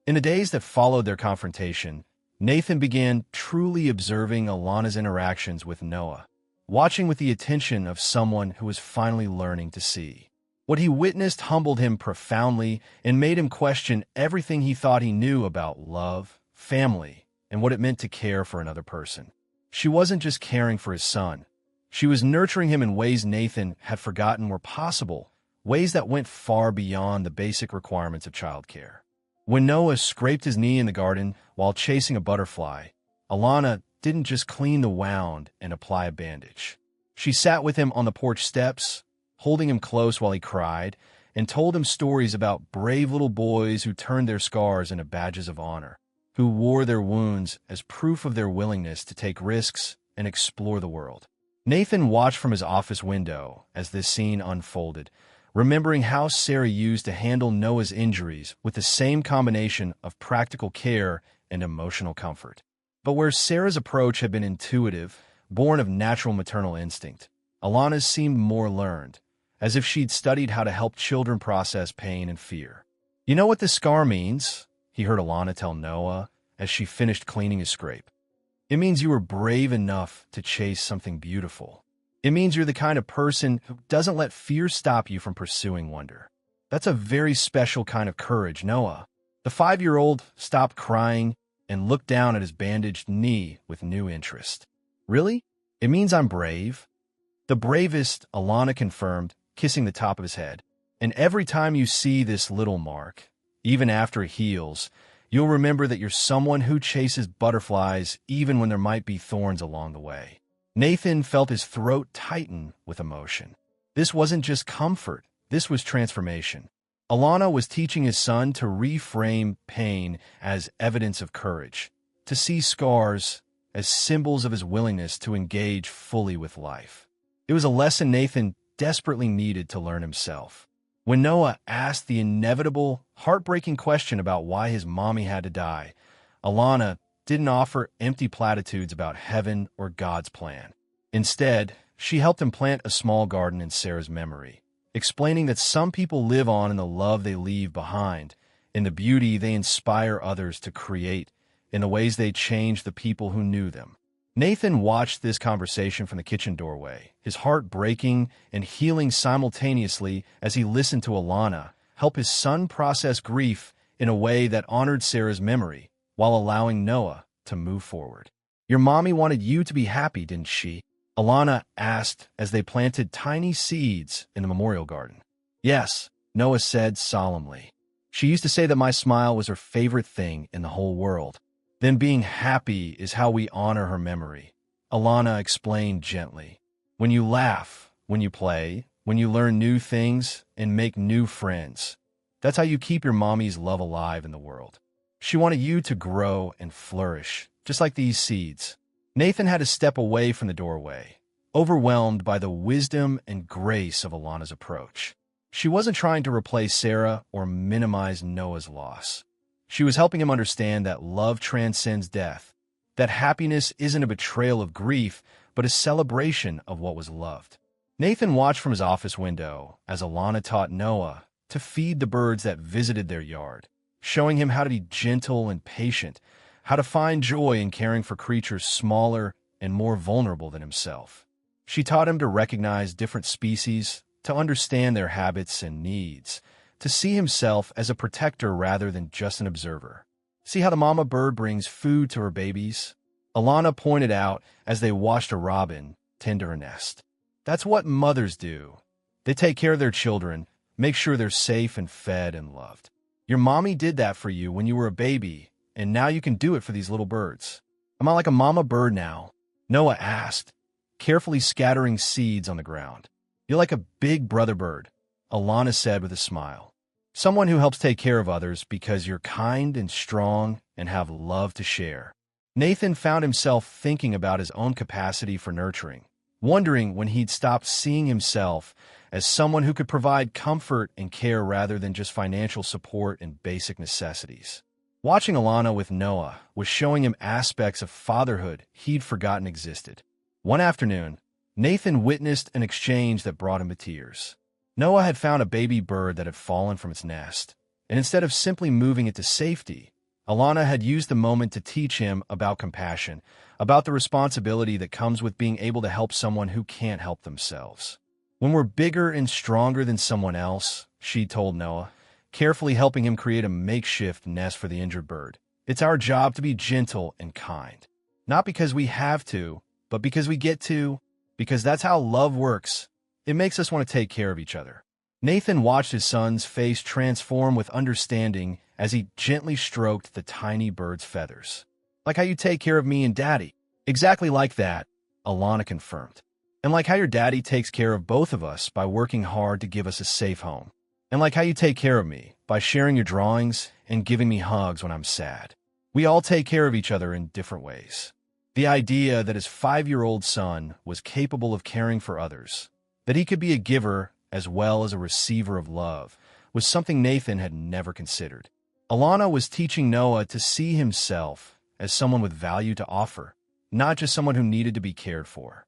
Speaker 1: In the days that followed their confrontation, Nathan began truly observing Alana's interactions with Noah, watching with the attention of someone who was finally learning to see. What he witnessed humbled him profoundly and made him question everything he thought he knew about love, family, and what it meant to care for another person. She wasn't just caring for his son. She was nurturing him in ways Nathan had forgotten were possible, ways that went far beyond the basic requirements of childcare. When Noah scraped his knee in the garden while chasing a butterfly, Alana didn't just clean the wound and apply a bandage. She sat with him on the porch steps, holding him close while he cried, and told him stories about brave little boys who turned their scars into badges of honor, who wore their wounds as proof of their willingness to take risks and explore the world. Nathan watched from his office window as this scene unfolded, remembering how Sarah used to handle Noah's injuries with the same combination of practical care and emotional comfort. But where Sarah's approach had been intuitive, born of natural maternal instinct, Alana's seemed more learned, as if she'd studied how to help children process pain and fear. "You know what this scar means?" he heard Alana tell Noah as she finished cleaning his scrape. "It means you were brave enough to chase something beautiful. It means you're the kind of person who doesn't let fear stop you from pursuing wonder. That's a very special kind of courage, Noah." The 5-year-old stopped crying and looked down at his bandaged knee with new interest. "Really? It means I'm brave?" "The bravest," Alana confirmed, kissing the top of his head. "And every time you see this little mark, even after it heals, you'll remember that you're someone who chases butterflies even when there might be thorns along the way." Nathan felt his throat tighten with emotion. This wasn't just comfort, this was transformation. Alana was teaching his son to reframe pain as evidence of courage, to see scars as symbols of his willingness to engage fully with life. It was a lesson Nathan desperately needed to learn himself. When Noah asked the inevitable, heartbreaking question about why his mommy had to die, Alana didn't offer empty platitudes about heaven or God's plan. Instead, she helped him plant a small garden in Sarah's memory, explaining that some people live on in the love they leave behind, in the beauty they inspire others to create, in the ways they change the people who knew them. Nathan watched this conversation from the kitchen doorway, his heart breaking and healing simultaneously as he listened to Alana help his son process grief in a way that honored Sarah's memory while allowing Noah to move forward. "Your mommy wanted you to be happy, didn't she?" Alana asked as they planted tiny seeds in the memorial garden. "Yes," Noah said solemnly. "She used to say that my smile was her favorite thing in the whole world. Then being happy is how we honor her memory," Alana explained gently. "When you laugh, when you play, when you learn new things and make new friends, that's how you keep your mommy's love alive in the world. She wanted you to grow and flourish, just like these seeds." Nathan had to step away from the doorway, overwhelmed by the wisdom and grace of Alana's approach. She wasn't trying to replace Sarah or minimize Noah's loss. She was helping him understand that love transcends death, that happiness isn't a betrayal of grief, but a celebration of what was loved. Nathan watched from his office window as Alana taught Noah to feed the birds that visited their yard, showing him how to be gentle and patient, how to find joy in caring for creatures smaller and more vulnerable than himself. She taught him to recognize different species, to understand their habits and needs, to see himself as a protector rather than just an observer. "See how the mama bird brings food to her babies?" Alana pointed out as they watched a robin tend to her nest. "That's what mothers do. They take care of their children, make sure they're safe and fed and loved. Your mommy did that for you when you were a baby, and now you can do it for these little birds." "Am I like a mama bird now?" Noah asked, carefully scattering seeds on the ground. "You're like a big brother bird," Alana said with a smile. "Someone who helps take care of others because you're kind and strong and have love to share." Nathan found himself thinking about his own capacity for nurturing, wondering when he'd stop seeing himself as someone who could provide comfort and care rather than just financial support and basic necessities. Watching Alana with Noah was showing him aspects of fatherhood he'd forgotten existed. One afternoon, Nathan witnessed an exchange that brought him to tears. Noah had found a baby bird that had fallen from its nest, and instead of simply moving it to safety, Alana had used the moment to teach him about compassion, about the responsibility that comes with being able to help someone who can't help themselves. "When we're bigger and stronger than someone else," she told Noah, carefully helping him create a makeshift nest for the injured bird, "it's our job to be gentle and kind. Not because we have to, but because we get to, because that's how love works. It makes us want to take care of each other." Nathan watched his son's face transform with understanding as he gently stroked the tiny bird's feathers. "Like how you take care of me and Daddy." "Exactly like that," Alana confirmed. "And like how your daddy takes care of both of us by working hard to give us a safe home. And like how you take care of me by sharing your drawings and giving me hugs when I'm sad. We all take care of each other in different ways." The idea that his 5-year-old son was capable of caring for others, that he could be a giver as well as a receiver of love, was something Nathan had never considered. Alana was teaching Noah to see himself as someone with value to offer, not just someone who needed to be cared for.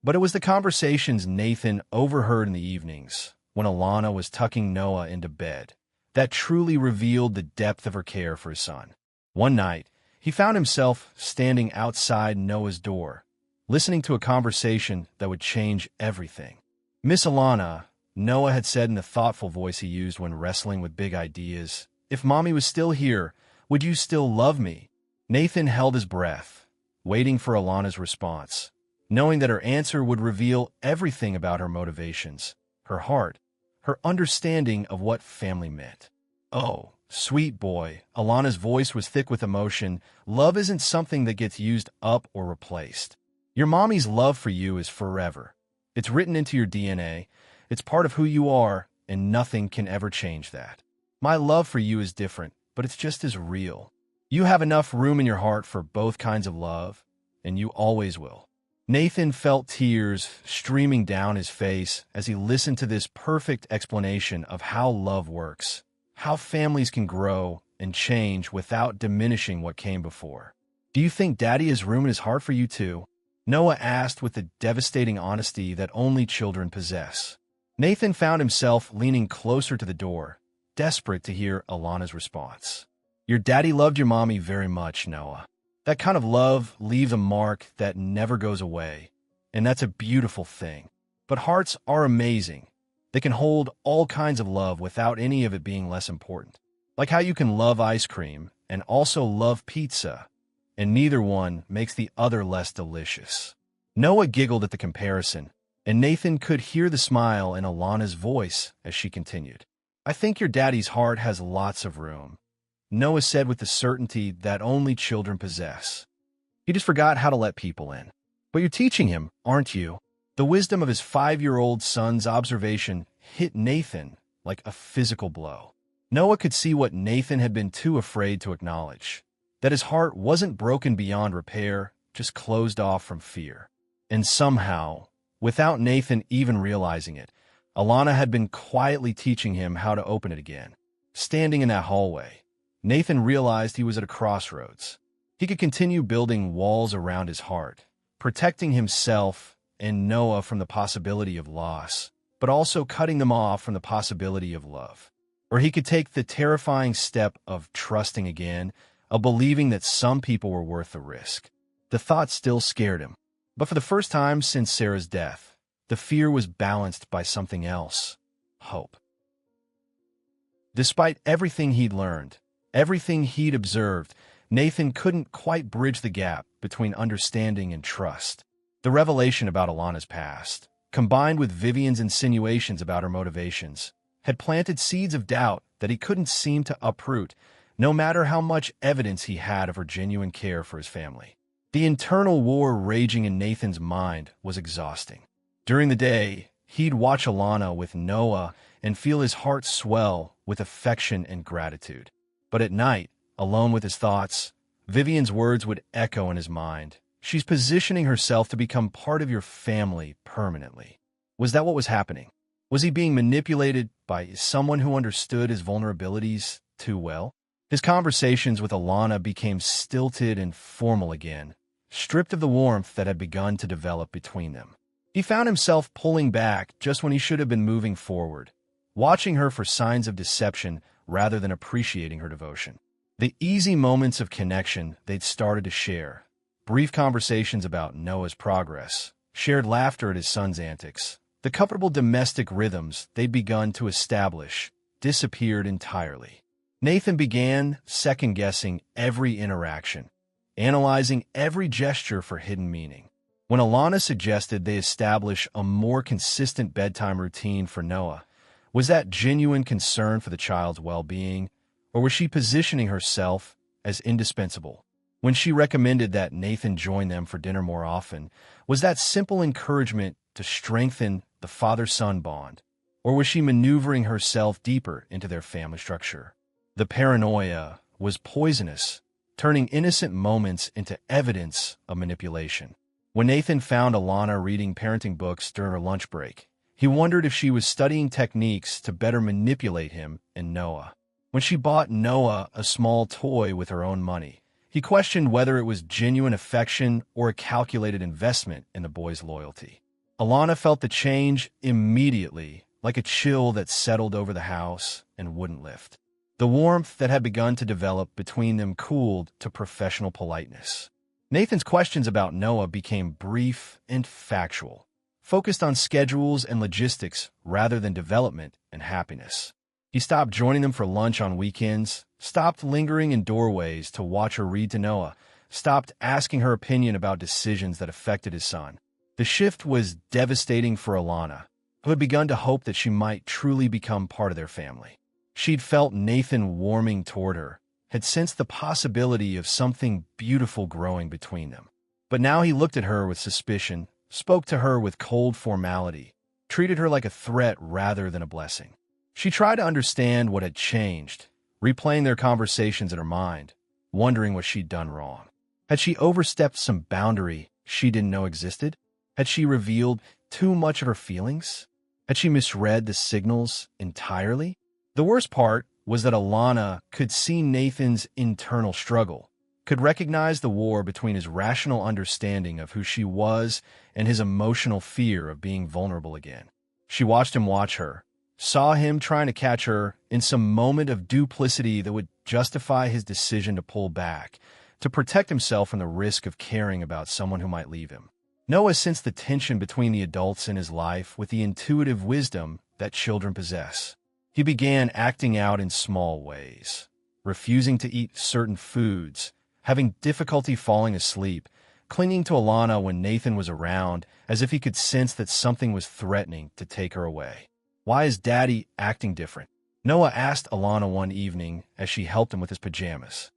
Speaker 1: But it was the conversations Nathan overheard in the evenings, when Alana was tucking Noah into bed, that truly revealed the depth of her care for his son. One night, he found himself standing outside Noah's door, listening to a conversation that would change everything. "Miss Alana," Noah had said in the thoughtful voice he used when wrestling with big ideas, "if Mommy was still here, would you still love me?" Nathan held his breath, waiting for Alana's response, knowing that her answer would reveal everything about her motivations, her heart, her understanding of what family meant. "Oh, sweet boy," Alana's voice was thick with emotion, "love isn't something that gets used up or replaced. Your mommy's love for you is forever. It's written into your DNA, it's part of who you are, and nothing can ever change that. My love for you is different, but it's just as real. You have enough room in your heart for both kinds of love, and you always will." Nathan felt tears streaming down his face as he listened to this perfect explanation of how love works, how families can grow and change without diminishing what came before. "Do you think Daddy has room in his heart for you too?" Noah asked with the devastating honesty that only children possess. Nathan found himself leaning closer to the door, desperate to hear Alana's response. "Your daddy loved your mommy very much, Noah. That kind of love leaves a mark that never goes away, and that's a beautiful thing. But hearts are amazing. They can hold all kinds of love without any of it being less important. Like how you can love ice cream and also love pizza, and neither one makes the other less delicious." Noah giggled at the comparison, and Nathan could hear the smile in Alana's voice as she continued. "I think your daddy's heart has lots of room," Noah said with the certainty that only children possess. "He just forgot how to let people in. But you're teaching him, aren't you?" The wisdom of his 5-year-old son's observation hit Nathan like a physical blow. Noah could see what Nathan had been too afraid to acknowledge, that his heart wasn't broken beyond repair, just closed off from fear. And somehow, without Nathan even realizing it, Alana had been quietly teaching him how to open it again. Standing in that hallway, Nathan realized he was at a crossroads. He could continue building walls around his heart, protecting himself and Noah from the possibility of loss, but also cutting them off from the possibility of love. Or he could take the terrifying step of trusting again, of believing that some people were worth the risk. The thought still scared him. But for the first time since Sarah's death, the fear was balanced by something else: hope. Despite everything he'd learned, everything he'd observed, Nathan couldn't quite bridge the gap between understanding and trust. The revelation about Alana's past, combined with Vivian's insinuations about her motivations, had planted seeds of doubt that he couldn't seem to uproot, no matter how much evidence he had of her genuine care for his family. The internal war raging in Nathan's mind was exhausting. During the day, he'd watch Alana with Noah and feel his heart swell with affection and gratitude. But at night, alone with his thoughts, Vivian's words would echo in his mind. "She's positioning herself to become part of your family permanently." Was that what was happening? Was he being manipulated by someone who understood his vulnerabilities too well? His conversations with Alana became stilted and formal again, stripped of the warmth that had begun to develop between them. He found himself pulling back just when he should have been moving forward, watching her for signs of deception rather than appreciating her devotion. The easy moments of connection they'd started to share, brief conversations about Noah's progress, shared laughter at his son's antics, the comfortable domestic rhythms they'd begun to establish, disappeared entirely. Nathan began second-guessing every interaction, analyzing every gesture for hidden meaning. When Alana suggested they establish a more consistent bedtime routine for Noah, was that genuine concern for the child's well-being, or was she positioning herself as indispensable? When she recommended that Nathan join them for dinner more often, was that simple encouragement to strengthen the father-son bond, or was she maneuvering herself deeper into their family structure? The paranoia was poisonous, turning innocent moments into evidence of manipulation. When Nathan found Alana reading parenting books during her lunch break, he wondered if she was studying techniques to better manipulate him and Noah. When she bought Noah a small toy with her own money, he questioned whether it was genuine affection or a calculated investment in the boy's loyalty. Alana felt the change immediately, like a chill that settled over the house and wouldn't lift. The warmth that had begun to develop between them cooled to professional politeness. Nathan's questions about Noah became brief and factual, focused on schedules and logistics rather than development and happiness. He stopped joining them for lunch on weekends, stopped lingering in doorways to watch her read to Noah, stopped asking her opinion about decisions that affected his son. The shift was devastating for Alana, who had begun to hope that she might truly become part of their family. She'd felt Nathan warming toward her, had sensed the possibility of something beautiful growing between them. But now he looked at her with suspicion, spoke to her with cold formality, treated her like a threat rather than a blessing. She tried to understand what had changed, replaying their conversations in her mind, wondering what she'd done wrong. Had she overstepped some boundary she didn't know existed? Had she revealed too much of her feelings? Had she misread the signals entirely? The worst part was that Alana could see Nathan's internal struggle, could recognize the war between his rational understanding of who she was and his emotional fear of being vulnerable again. She watched him watch her, saw him trying to catch her in some moment of duplicity that would justify his decision to pull back, to protect himself from the risk of caring about someone who might leave him. Noah sensed the tension between the adults in his life with the intuitive wisdom that children possess. He began acting out in small ways, refusing to eat certain foods, having difficulty falling asleep, clinging to Alana when Nathan was around as if he could sense that something was threatening to take her away. "Why is Daddy acting different?" Noah asked Alana one evening as she helped him with his pajamas.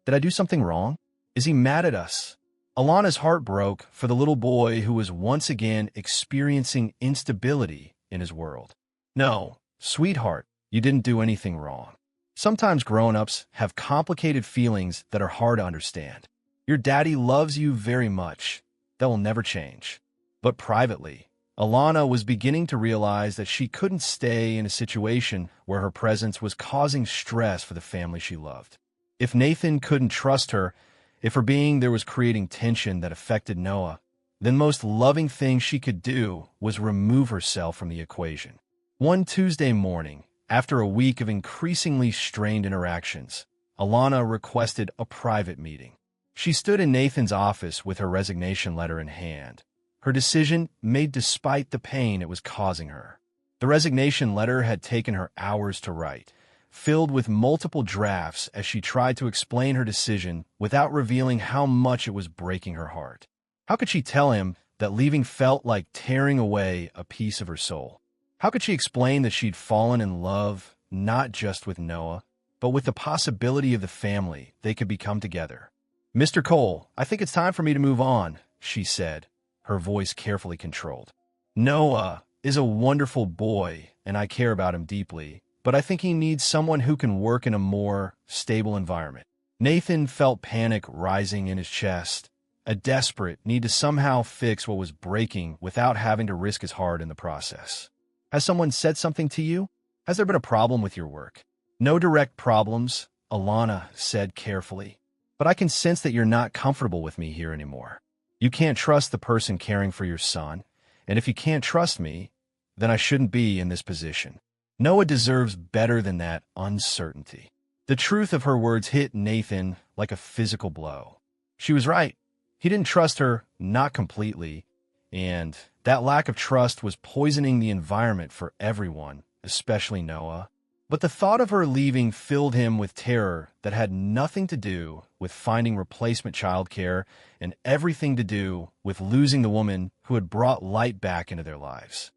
Speaker 1: "Did I do something wrong? Is he mad at us?" Alana's heart broke for the little boy who was once again experiencing instability in his world. "No, sweetheart, you didn't do anything wrong. Sometimes grown-ups have complicated feelings that are hard to understand. Your daddy loves you very much. That will never change." But privately, Alana was beginning to realize that she couldn't stay in a situation where her presence was causing stress for the family she loved. If Nathan couldn't trust her, if her being there was creating tension that affected Noah, then the most loving thing she could do was remove herself from the equation. One Tuesday morning, after a week of increasingly strained interactions, Alana requested a private meeting. She stood in Nathan's office with her resignation letter in hand, her decision made despite the pain it was causing her. The resignation letter had taken her hours to write, filled with multiple drafts as she tried to explain her decision without revealing how much it was breaking her heart. How could she tell him that leaving felt like tearing away a piece of her soul? How could she explain that she'd fallen in love not just with Noah, but with the possibility of the family they could become together? "Mr. Cole, I think it's time for me to move on," she said, her voice carefully controlled. "Noah is a wonderful boy, and I care about him deeply, but I think he needs someone who can work in a more stable environment." Nathan felt panic rising in his chest, a desperate need to somehow fix what was breaking without having to risk his heart in the process. "Has someone said something to you? Has there been a problem with your work?" "No direct problems," Alana said carefully, "but I can sense that you're not comfortable with me here anymore. You can't trust the person caring for your son, and if you can't trust me, then I shouldn't be in this position." Noah deserves better than that uncertainty. The truth of her words hit Nathan like a physical blow. She was right. He didn't trust her, not completely, and that lack of trust was poisoning the environment for everyone, especially Noah. But the thought of her leaving filled him with terror that had nothing to do with finding replacement childcare and everything to do with losing the woman who had brought light back into their lives.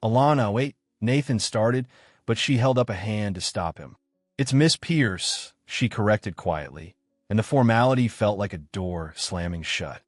Speaker 1: "Alana, wait," Nathan started, but she held up a hand to stop him. "It's Miss Pierce," she corrected quietly, and the formality felt like a door slamming shut.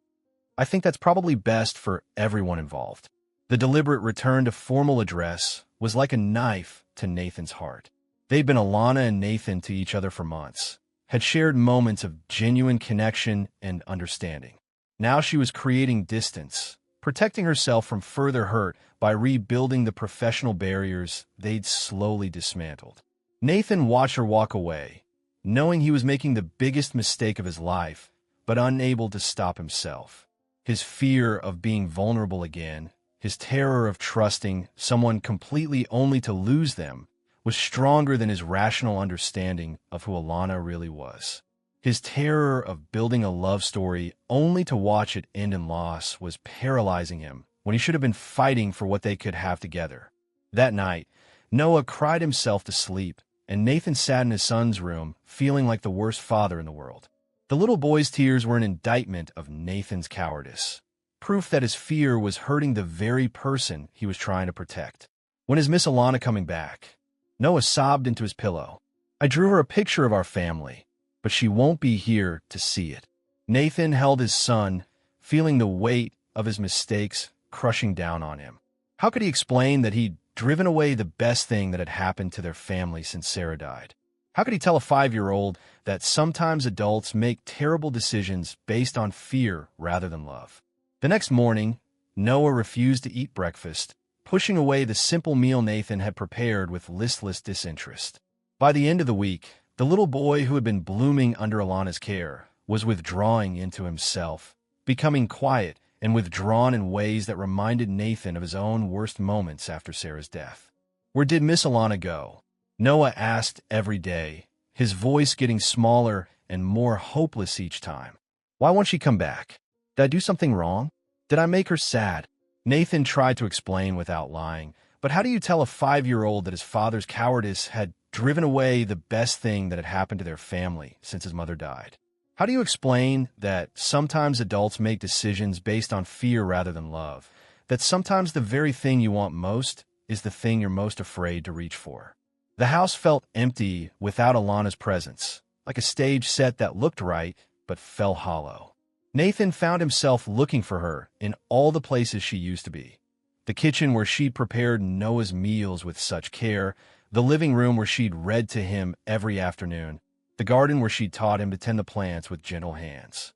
Speaker 1: "I think that's probably best for everyone involved." The deliberate return to formal address was like a knife to Nathan's heart. They'd been Alana and Nathan to each other for months, had shared moments of genuine connection and understanding. Now she was creating distance, protecting herself from further hurt by rebuilding the professional barriers they'd slowly dismantled. Nathan watched her walk away, knowing he was making the biggest mistake of his life, but unable to stop himself. His fear of being vulnerable again, his terror of trusting someone completely only to lose them, was stronger than his rational understanding of who Alana really was. His terror of building a love story only to watch it end in loss was paralyzing him when he should have been fighting for what they could have together. That night, Noah cried himself to sleep, and Nathan sat in his son's room, feeling like the worst father in the world. The little boy's tears were an indictment of Nathan's cowardice, proof that his fear was hurting the very person he was trying to protect. When is Miss Alana coming back? Noah sobbed into his pillow. I drew her a picture of our family, but she won't be here to see it. Nathan held his son, feeling the weight of his mistakes crushing down on him. How could he explain that he'd driven away the best thing that had happened to their family since Sarah died? How could he tell a 5-year-old that sometimes adults make terrible decisions based on fear rather than love? The next morning, Noah refused to eat breakfast, pushing away the simple meal Nathan had prepared with listless disinterest. By the end of the week, the little boy who had been blooming under Alana's care was withdrawing into himself, becoming quiet and withdrawn in ways that reminded Nathan of his own worst moments after Sarah's death. Where did Miss Alana go? Noah asked every day, his voice getting smaller and more hopeless each time. Why won't she come back? Did I do something wrong? Did I make her sad? Nathan tried to explain without lying, but how do you tell a 5-year-old that his father's cowardice had driven away the best thing that had happened to their family since his mother died? How do you explain that sometimes adults make decisions based on fear rather than love, that sometimes the very thing you want most is the thing you're most afraid to reach for? The house felt empty without Alana's presence, like a stage set that looked right but fell hollow. Nathan found himself looking for her in all the places she used to be. The kitchen where she'd prepared Noah's meals with such care, the living room where she'd read to him every afternoon, the garden where she'd taught him to tend the plants with gentle hands.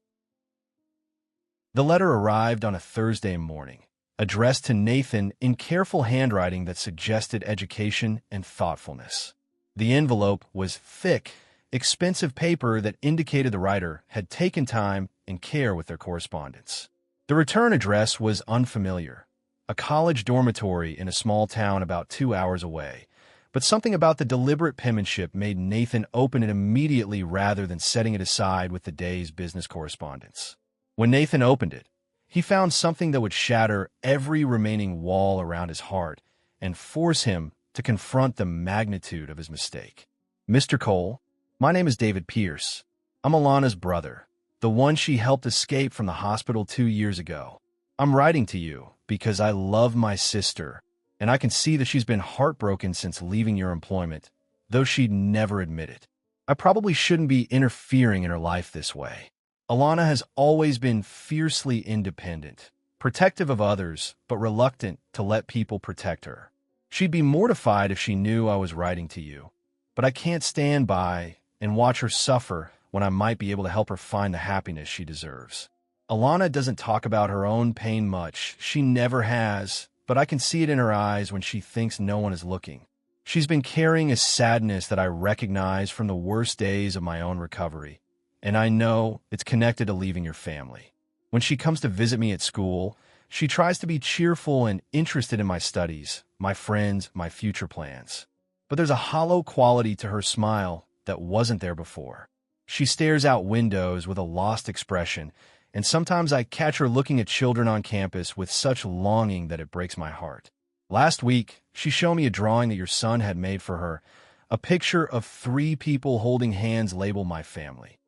Speaker 1: The letter arrived on a Thursday morning, addressed to Nathan in careful handwriting that suggested education and thoughtfulness. The envelope was thick, expensive paper that indicated the writer had taken time and care with their correspondence. The return address was unfamiliar, a college dormitory in a small town about 2 hours away, but something about the deliberate penmanship made Nathan open it immediately rather than setting it aside with the day's business correspondence. When Nathan opened it, he found something that would shatter every remaining wall around his heart and force him to confront the magnitude of his mistake. Mr. Cole, my name is David Pierce. I'm Alana's brother, the one she helped escape from the hospital 2 years ago. I'm writing to you because I love my sister, and I can see that she's been heartbroken since leaving your employment, though she'd never admit it. I probably shouldn't be interfering in her life this way. Alana has always been fiercely independent, protective of others, but reluctant to let people protect her. She'd be mortified if she knew I was writing to you, but I can't stand by and watch her suffer when I might be able to help her find the happiness she deserves. Alana doesn't talk about her own pain much. She never has, but I can see it in her eyes when she thinks no one is looking. She's been carrying a sadness that I recognize from the worst days of my own recovery, and I know it's connected to leaving your family. When she comes to visit me at school, she tries to be cheerful and interested in my studies, my friends, my future plans. But there's a hollow quality to her smile that wasn't there before. She stares out windows with a lost expression, and sometimes I catch her looking at children on campus with such longing that it breaks my heart. Last week, she showed me a drawing that your son had made for her, a picture of 3 people holding hands labeled my family.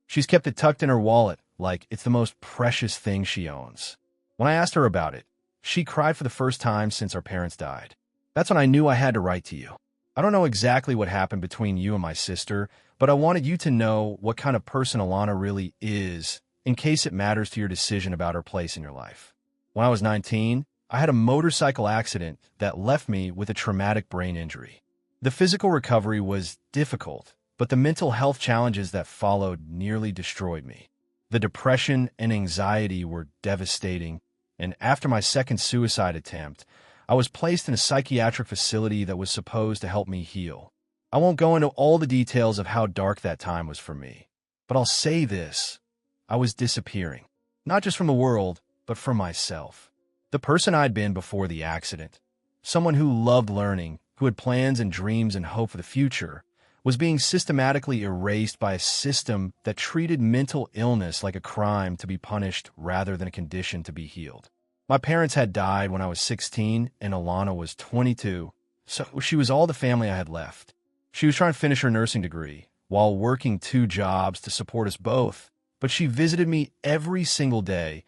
Speaker 1: She's kept it tucked in her wallet like it's the most precious thing she owns. When I asked her about it, she cried for the first time since our parents died. That's when I knew I had to write to you. I don't know exactly what happened between you and my sister, but I wanted you to know what kind of person Alana really is, in case it matters to your decision about her place in your life. When I was 19, I had a motorcycle accident that left me with a traumatic brain injury. The physical recovery was difficult, but the mental health challenges that followed nearly destroyed me. The depression and anxiety were devastating, and after my second suicide attempt, I was placed in a psychiatric facility that was supposed to help me heal. I won't go into all the details of how dark that time was for me, but I'll say this. I was disappearing, not just from the world, but from myself. The person I'd been before the accident, someone who loved learning, who had plans and dreams and hope for the future, was being systematically erased by a system that treated mental illness like a crime to be punished rather than a condition to be healed. My parents had died when I was 16 and Alana was 22, so she was all the family I had left. She was trying to finish her nursing degree while working 2 jobs to support us both, but she visited me every single day,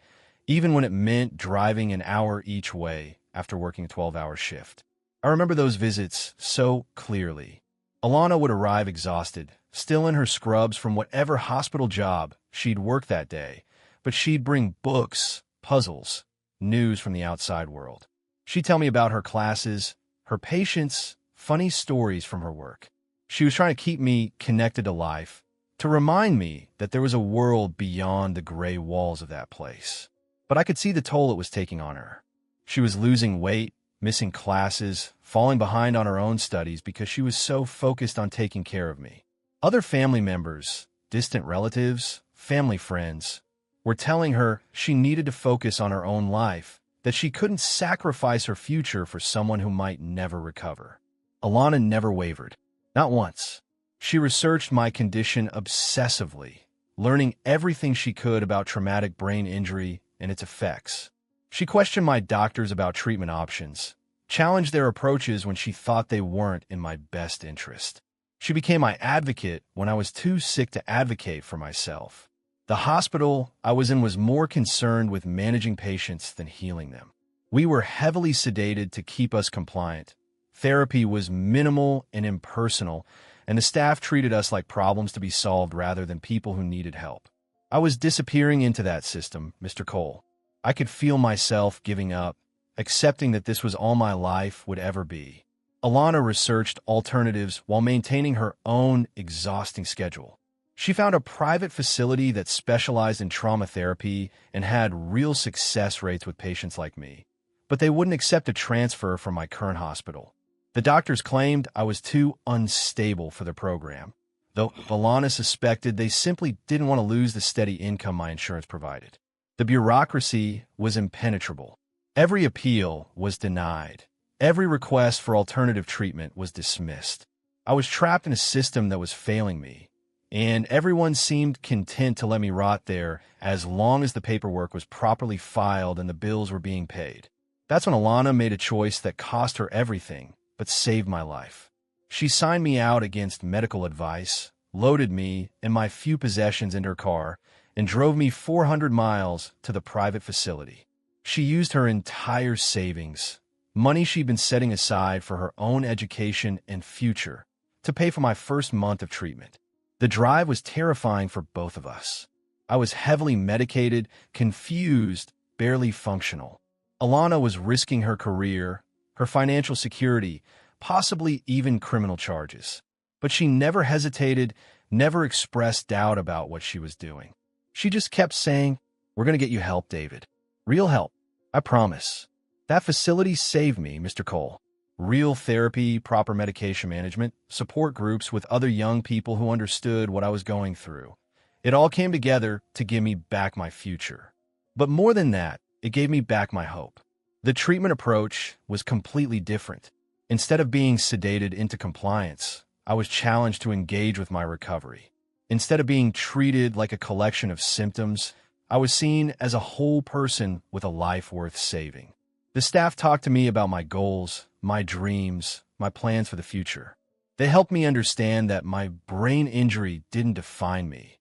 Speaker 1: even when it meant driving an hour each way after working a 12-hour shift. I remember those visits so clearly. Alana would arrive exhausted, still in her scrubs from whatever hospital job she'd worked that day, but she'd bring books, puzzles, news from the outside world. She'd tell me about her classes, her patients, funny stories from her work. She was trying to keep me connected to life, to remind me that there was a world beyond the gray walls of that place. But I could see the toll it was taking on her. She was losing weight, missing classes, falling behind on her own studies because she was so focused on taking care of me. Other family members, distant relatives, family friends, were telling her she needed to focus on her own life, that she couldn't sacrifice her future for someone who might never recover. Alana never wavered. Not once. She researched my condition obsessively, learning everything she could about traumatic brain injury and its effects. She questioned my doctors about treatment options, challenged their approaches when she thought they weren't in my best interest. She became my advocate when I was too sick to advocate for myself. The hospital I was in was more concerned with managing patients than healing them. We were heavily sedated to keep us compliant. Therapy was minimal and impersonal, and the staff treated us like problems to be solved rather than people who needed help. I was disappearing into that system, Mr. Cole. I could feel myself giving up, accepting that this was all my life would ever be. Alana researched alternatives while maintaining her own exhausting schedule. She found a private facility that specialized in trauma therapy and had real success rates with patients like me. But they wouldn't accept a transfer from my current hospital. The doctors claimed I was too unstable for the program, though Alana suspected they simply didn't want to lose the steady income my insurance provided. The bureaucracy was impenetrable. Every appeal was denied. Every request for alternative treatment was dismissed. I was trapped in a system that was failing me, and everyone seemed content to let me rot there as long as the paperwork was properly filed and the bills were being paid. That's when Alana made a choice that cost her everything, but saved my life. She signed me out against medical advice, loaded me and my few possessions into her car, and drove me 400 miles to the private facility. She used her entire savings, money she'd been setting aside for her own education and future, to pay for my first month of treatment. The drive was terrifying for both of us. I was heavily medicated, confused, barely functional. Alana was risking her career, her financial security, possibly even criminal charges. But she never hesitated, never expressed doubt about what she was doing. She just kept saying, "We're going to get you help, David. Real help. I promise." That facility saved me, Mr. Cole. Real therapy, proper medication management, support groups with other young people who understood what I was going through. It all came together to give me back my future. But more than that, it gave me back my hope. The treatment approach was completely different. Instead of being sedated into compliance, I was challenged to engage with my recovery. Instead of being treated like a collection of symptoms, I was seen as a whole person with a life worth saving. The staff talked to me about my goals, my dreams, my plans for the future. They helped me understand that my brain injury didn't define me.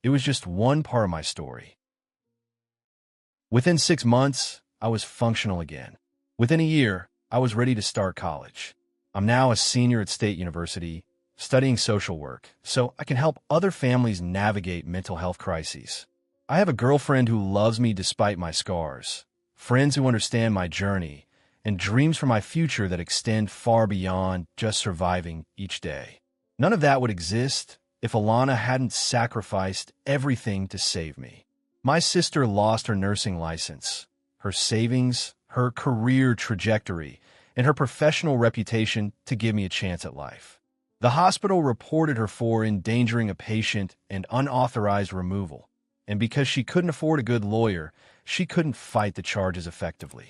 Speaker 1: It was just one part of my story. Within 6 months, I was functional again. Within a year, I was ready to start college. I'm now a senior at State University, studying social work, so I can help other families navigate mental health crises. I have a girlfriend who loves me despite my scars, friends who understand my journey, and dreams for my future that extend far beyond just surviving each day. None of that would exist if Alana hadn't sacrificed everything to save me. My sister lost her nursing license, her savings, her career trajectory, and her professional reputation to give me a chance at life. The hospital reported her for endangering a patient and unauthorized removal, and because she couldn't afford a good lawyer, she couldn't fight the charges effectively.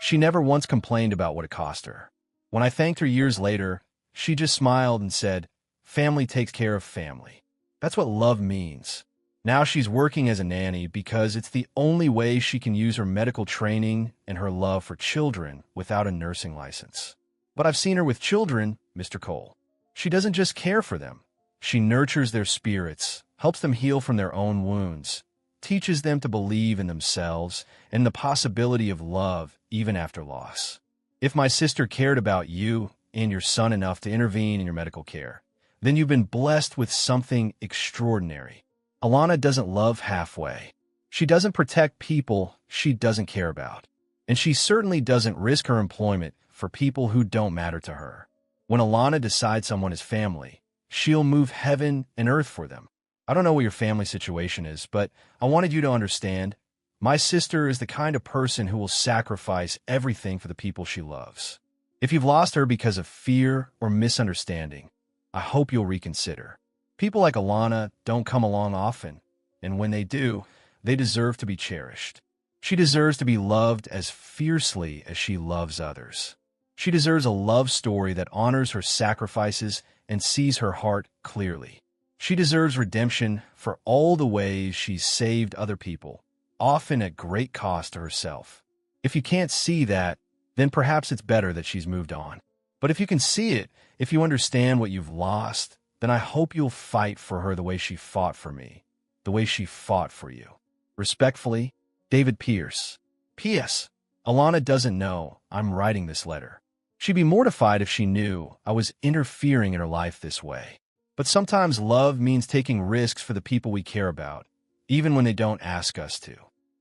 Speaker 1: She never once complained about what it cost her. When I thanked her years later, she just smiled and said, "Family takes care of family." That's what love means. Now she's working as a nanny because it's the only way she can use her medical training and her love for children without a nursing license. But I've seen her with children, Mr. Cole. She doesn't just care for them. She nurtures their spirits, helps them heal from their own wounds, teaches them to believe in themselves and the possibility of love even after loss. If my sister cared about you and your son enough to intervene in your medical care, then you've been blessed with something extraordinary. Alana doesn't love halfway. She doesn't protect people she doesn't care about. And she certainly doesn't risk her employment for people who don't matter to her. When Alana decides someone is family, she'll move heaven and earth for them. I don't know what your family situation is, but I wanted you to understand, my sister is the kind of person who will sacrifice everything for the people she loves. If you've lost her because of fear or misunderstanding, I hope you'll reconsider. People like Alana don't come along often, and when they do, they deserve to be cherished. She deserves to be loved as fiercely as she loves others. She deserves a love story that honors her sacrifices and sees her heart clearly. She deserves redemption for all the ways she's saved other people, often at great cost to herself. If you can't see that, then perhaps it's better that she's moved on. But if you can see it, if you understand what you've lost, then I hope you'll fight for her the way she fought for me, the way she fought for you. Respectfully, David Pierce. P.S. Alana doesn't know I'm writing this letter. She'd be mortified if she knew I was interfering in her life this way. But sometimes love means taking risks for the people we care about, even when they don't ask us to.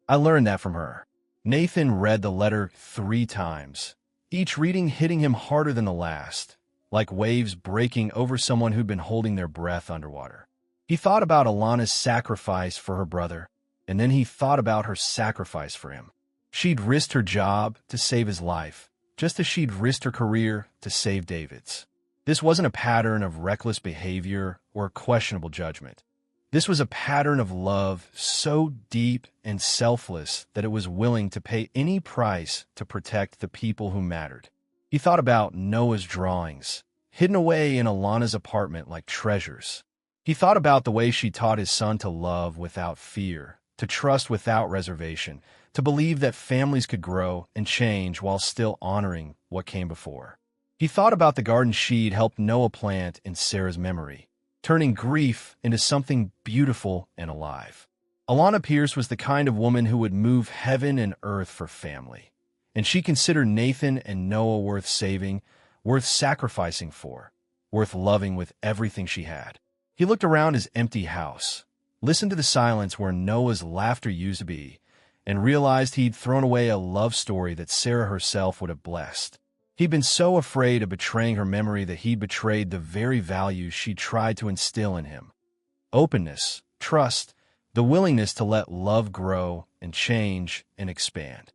Speaker 1: I learned that from her. Nathan read the letter 3 times, each reading hitting him harder than the last, like waves breaking over someone who'd been holding their breath underwater. He thought about Alana's sacrifice for her brother, and then he thought about her sacrifice for him. She'd risked her job to save his life, just as she'd risked her career to save David's. This wasn't a pattern of reckless behavior or questionable judgment. This was a pattern of love so deep and selfless that it was willing to pay any price to protect the people who mattered. He thought about Noah's drawings, hidden away in Alana's apartment like treasures. He thought about the way she taught his son to love without fear, to trust without reservation, to believe that families could grow and change while still honoring what came before. He thought about the garden she'd helped Noah plant in Sarah's memory, turning grief into something beautiful and alive. Alana Pierce was the kind of woman who would move heaven and earth for family, and she considered Nathan and Noah worth saving, worth sacrificing for, worth loving with everything she had. He looked around his empty house, listened to the silence where Noah's laughter used to be, and realized he'd thrown away a love story that Sarah herself would have blessed. He'd been so afraid of betraying her memory that he'd betrayed the very values she tried to instill in him. Openness, trust, the willingness to let love grow and change and expand.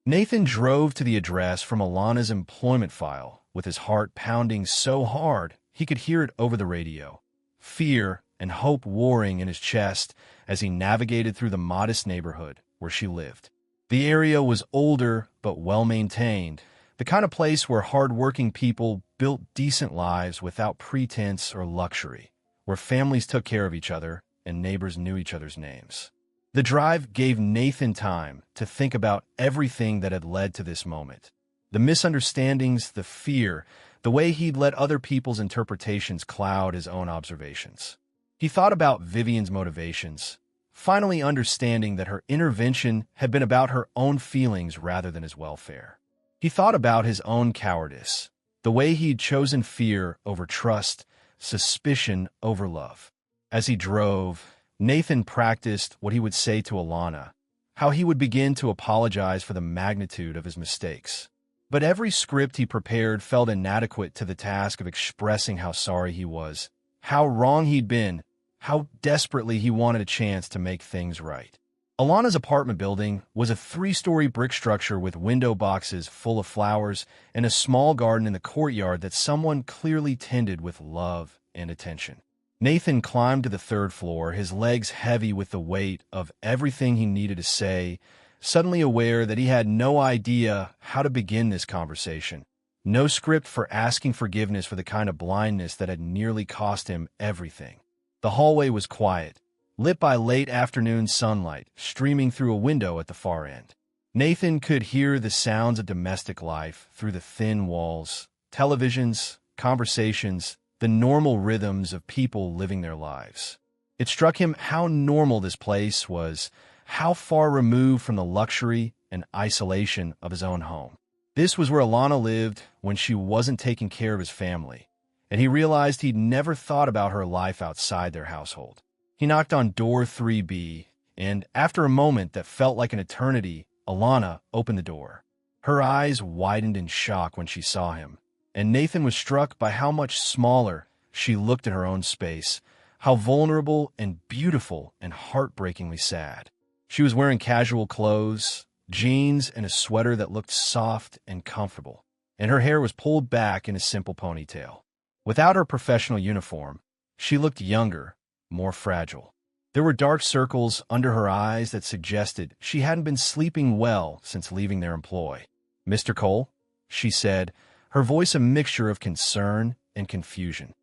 Speaker 1: Nathan drove to the address from Alana's employment file with his heart pounding so hard he could hear it over the radio. Fear and hope warring in his chest as he navigated through the modest neighborhood where she lived. The area was older but well-maintained, the kind of place where hard-working people built decent lives without pretense or luxury, where families took care of each other and neighbors knew each other's names. The drive gave Nathan time to think about everything that had led to this moment. The misunderstandings, the fear, the way he'd let other people's interpretations cloud his own observations. He thought about Vivian's motivations, finally understanding that her intervention had been about her own feelings rather than his welfare. He thought about his own cowardice, the way he'd chosen fear over trust, suspicion over love. As he drove, Nathan practiced what he would say to Alana, how he would begin to apologize for the magnitude of his mistakes. But every script he prepared felt inadequate to the task of expressing how sorry he was, how wrong he'd been, how desperately he wanted a chance to make things right. Alana's apartment building was a three-story brick structure with window boxes full of flowers and a small garden in the courtyard that someone clearly tended with love and attention. Nathan climbed to the third floor, his legs heavy with the weight of everything he needed to say, suddenly aware that he had no idea how to begin this conversation. No script for asking forgiveness for the kind of blindness that had nearly cost him everything. The hallway was quiet, lit by late afternoon sunlight streaming through a window at the far end. Nathan could hear the sounds of domestic life through the thin walls, televisions, conversations, the normal rhythms of people living their lives. It struck him how normal this place was, how far removed from the luxury and isolation of his own home. This was where Alana lived when she wasn't taking care of his family, and he realized he'd never thought about her life outside their household. He knocked on door 3B, and after a moment that felt like an eternity, Alana opened the door. Her eyes widened in shock when she saw him, and Nathan was struck by how much smaller she looked in her own space, how vulnerable and beautiful and heartbreakingly sad. She was wearing casual clothes, jeans, and a sweater that looked soft and comfortable, and her hair was pulled back in a simple ponytail. Without her professional uniform, she looked younger, more fragile. There were dark circles under her eyes that suggested she hadn't been sleeping well since leaving their employ. "Mr. Cole," she said, her voice a mixture of concern and confusion.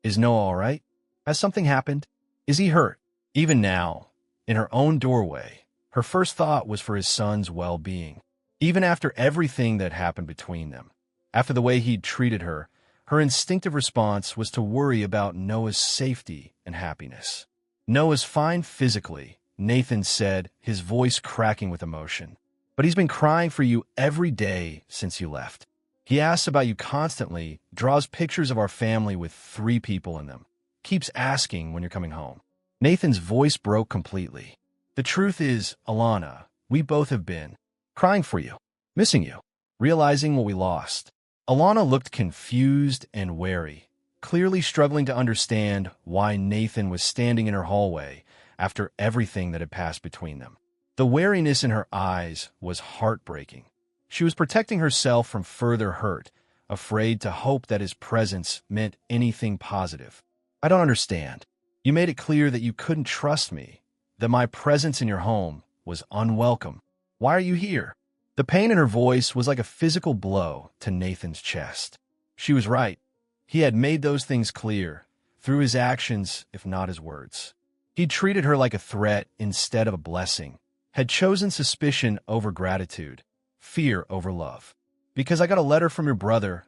Speaker 1: "Is Noah all right? Has something happened? Is he hurt?" Even now, in her own doorway, her first thought was for his son's well-being. Even after everything that happened between them, after the way he'd treated her, her instinctive response was to worry about Noah's safety and happiness. "Noah's fine physically," Nathan said, his voice cracking with emotion. "But he's been crying for you every day since you left. He asks about you constantly, draws pictures of our family with 3 people in them, keeps asking when you're coming home." Nathan's voice broke completely. "The truth is, Alana, we both have been crying for you, missing you, realizing what we lost." Alana looked confused and wary, clearly struggling to understand why Nathan was standing in her hallway after everything that had passed between them. The wariness in her eyes was heartbreaking. She was protecting herself from further hurt, afraid to hope that his presence meant anything positive. "I don't understand. You made it clear that you couldn't trust me, that my presence in your home was unwelcome. Why are you here?" The pain in her voice was like a physical blow to Nathan's chest. She was right. He had made those things clear, through his actions, if not his words. He'd treated her like a threat instead of a blessing, had chosen suspicion over gratitude, fear over love. "Because I got a letter from your brother,"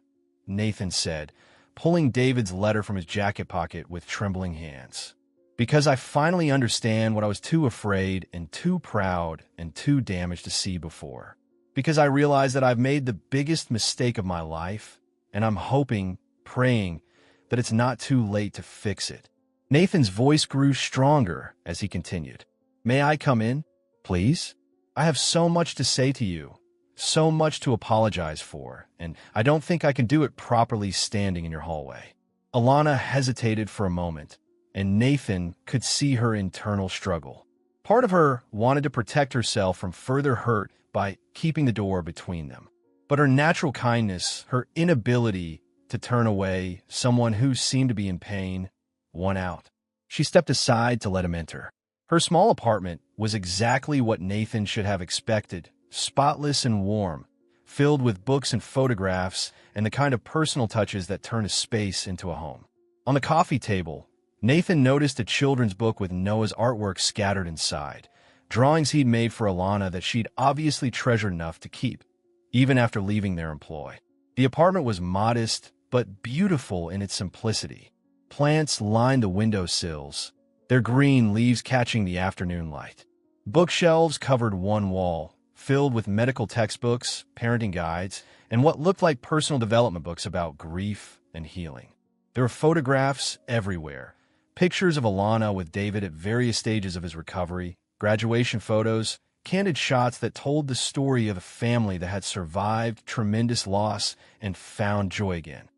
Speaker 1: Nathan said, pulling David's letter from his jacket pocket with trembling hands. "Because I finally understand what I was too afraid and too proud and too damaged to see before. Because I realize that I've made the biggest mistake of my life, and I'm hoping, praying, that it's not too late to fix it." Nathan's voice grew stronger as he continued. "May I come in, please? I have so much to say to you, so much to apologize for, and I don't think I can do it properly standing in your hallway." Alana hesitated for a moment, and Nathan could see her internal struggle. Part of her wanted to protect herself from further hurt by keeping the door between them. But her natural kindness, her inability to turn away someone who seemed to be in pain, won out. She stepped aside to let him enter. Her small apartment was exactly what Nathan should have expected, spotless and warm, filled with books and photographs and the kind of personal touches that turn a space into a home. On the coffee table, Nathan noticed a children's book with Noah's artwork scattered inside, drawings he'd made for Alana that she'd obviously treasured enough to keep, even after leaving their employ. The apartment was modest, but beautiful in its simplicity. Plants lined the windowsills, their green leaves catching the afternoon light. Bookshelves covered one wall, filled with medical textbooks, parenting guides, and what looked like personal development books about grief and healing. There were photographs everywhere, pictures of Alana with David at various stages of his recovery, graduation photos, candid shots that told the story of a family that had survived tremendous loss and found joy again.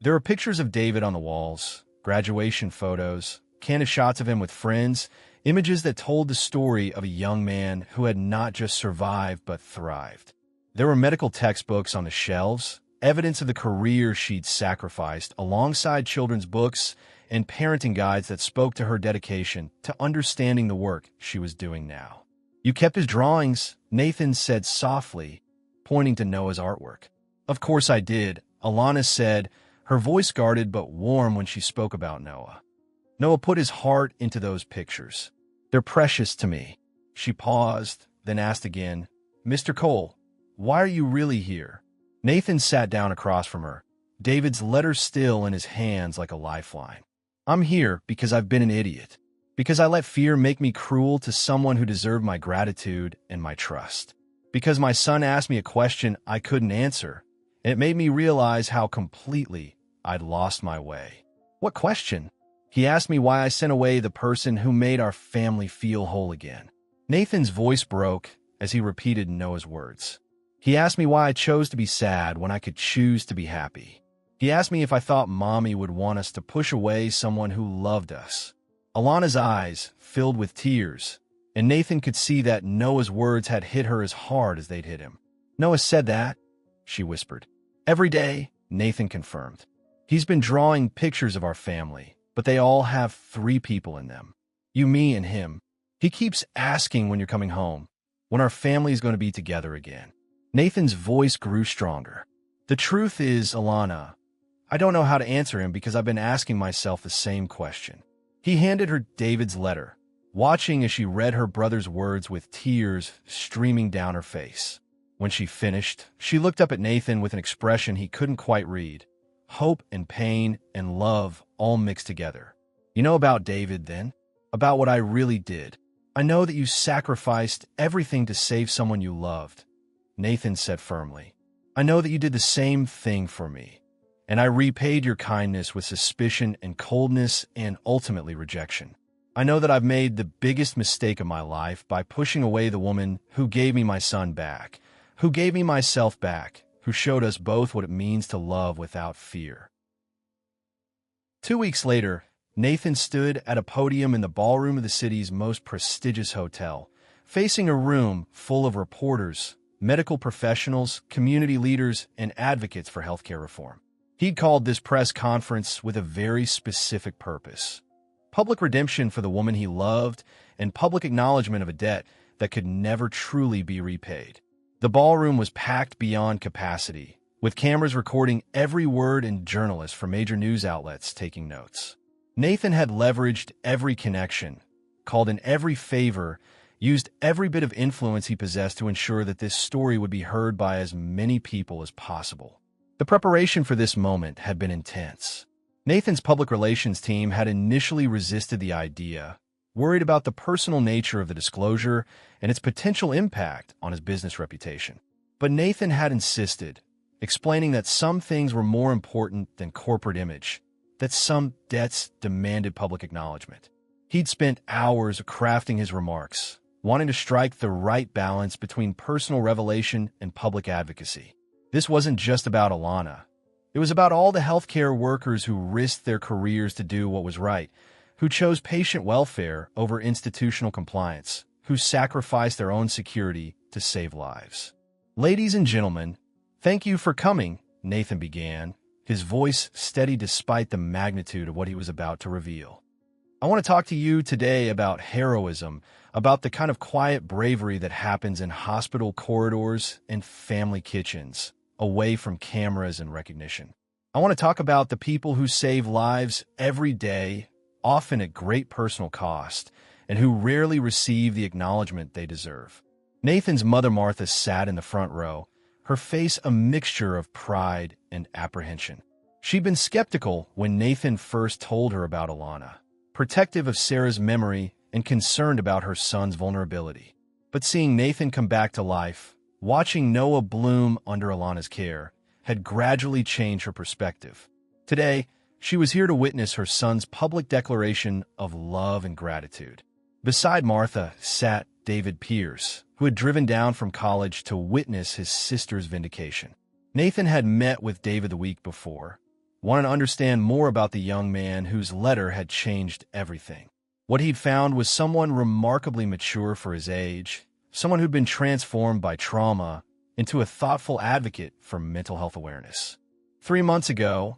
Speaker 1: There were pictures of David on the walls, graduation photos, candid shots of him with friends. Images that told the story of a young man who had not just survived but thrived. There were medical textbooks on the shelves, evidence of the career she'd sacrificed, alongside children's books and parenting guides that spoke to her dedication to understanding the work she was doing now. "You kept his drawings," Nathan said softly, pointing to Noah's artwork. "Of course I did," Alana said, her voice guarded but warm when she spoke about Noah. "Noah put his heart into those pictures. They're precious to me." She paused, then asked again, "Mr. Cole, why are you really here?" Nathan sat down across from her, David's letter still in his hands like a lifeline. "I'm here because I've been an idiot. Because I let fear make me cruel to someone who deserved my gratitude and my trust. Because my son asked me a question I couldn't answer, and it made me realize how completely I'd lost my way." "What question?" "He asked me why I sent away the person who made our family feel whole again." Nathan's voice broke as he repeated Noah's words. "He asked me why I chose to be sad when I could choose to be happy. He asked me if I thought Mommy would want us to push away someone who loved us." Alana's eyes filled with tears, and Nathan could see that Noah's words had hit her as hard as they'd hit him. "Noah said that," she whispered. "Every day," Nathan confirmed. "He's been drawing pictures of our family, but they all have 3 people in them. You, me, and him. He keeps asking when you're coming home, when our family is going to be together again." Nathan's voice grew stronger. "The truth is, Alana, I don't know how to answer him because I've been asking myself the same question." He handed her David's letter, watching as she read her brother's words with tears streaming down her face. When she finished, she looked up at Nathan with an expression he couldn't quite read. Hope and pain and love all mixed together. "You know about David, then? About what I really did? I know that you sacrificed everything to save someone you loved," Nathan said firmly. "I know that you did the same thing for me, and I repaid your kindness with suspicion and coldness and ultimately rejection. I know that I've made the biggest mistake of my life by pushing away the woman who gave me my son back, who gave me myself back, who showed us both what it means to love without fear." 2 weeks later, Nathan stood at a podium in the ballroom of the city's most prestigious hotel, facing a room full of reporters, medical professionals, community leaders, and advocates for healthcare reform. He'd called this press conference with a very specific purpose: public redemption for the woman he loved and public acknowledgement of a debt that could never truly be repaid. The ballroom was packed beyond capacity, with cameras recording every word and journalists from major news outlets taking notes. Nathan had leveraged every connection, called in every favor, used every bit of influence he possessed to ensure that this story would be heard by as many people as possible. The preparation for this moment had been intense. Nathan's public relations team had initially resisted the idea, worried about the personal nature of the disclosure and its potential impact on his business reputation. But Nathan had insisted, explaining that some things were more important than corporate image, that some debts demanded public acknowledgement. He'd spent hours crafting his remarks, wanting to strike the right balance between personal revelation and public advocacy. This wasn't just about Alana. It was about all the healthcare workers who risked their careers to do what was right, who chose patient welfare over institutional compliance, who sacrificed their own security to save lives. "Ladies and gentlemen, thank you for coming," Nathan began, his voice steady despite the magnitude of what he was about to reveal. "I want to talk to you today about heroism, about the kind of quiet bravery that happens in hospital corridors and family kitchens, away from cameras and recognition. I want to talk about the people who save lives every day, often at great personal cost, and who rarely receive the acknowledgement they deserve." Nathan's mother Martha sat in the front row, her face a mixture of pride and apprehension. She'd been skeptical when Nathan first told her about Alana, protective of Sarah's memory and concerned about her son's vulnerability. But seeing Nathan come back to life, watching Noah bloom under Alana's care, had gradually changed her perspective. Today, she was here to witness her son's public declaration of love and gratitude. Beside Martha sat David Pierce, who had driven down from college to witness his sister's vindication. Nathan had met with David the week before, wanted to understand more about the young man whose letter had changed everything. What he'd found was someone remarkably mature for his age, someone who'd been transformed by trauma into a thoughtful advocate for mental health awareness. 3 months ago,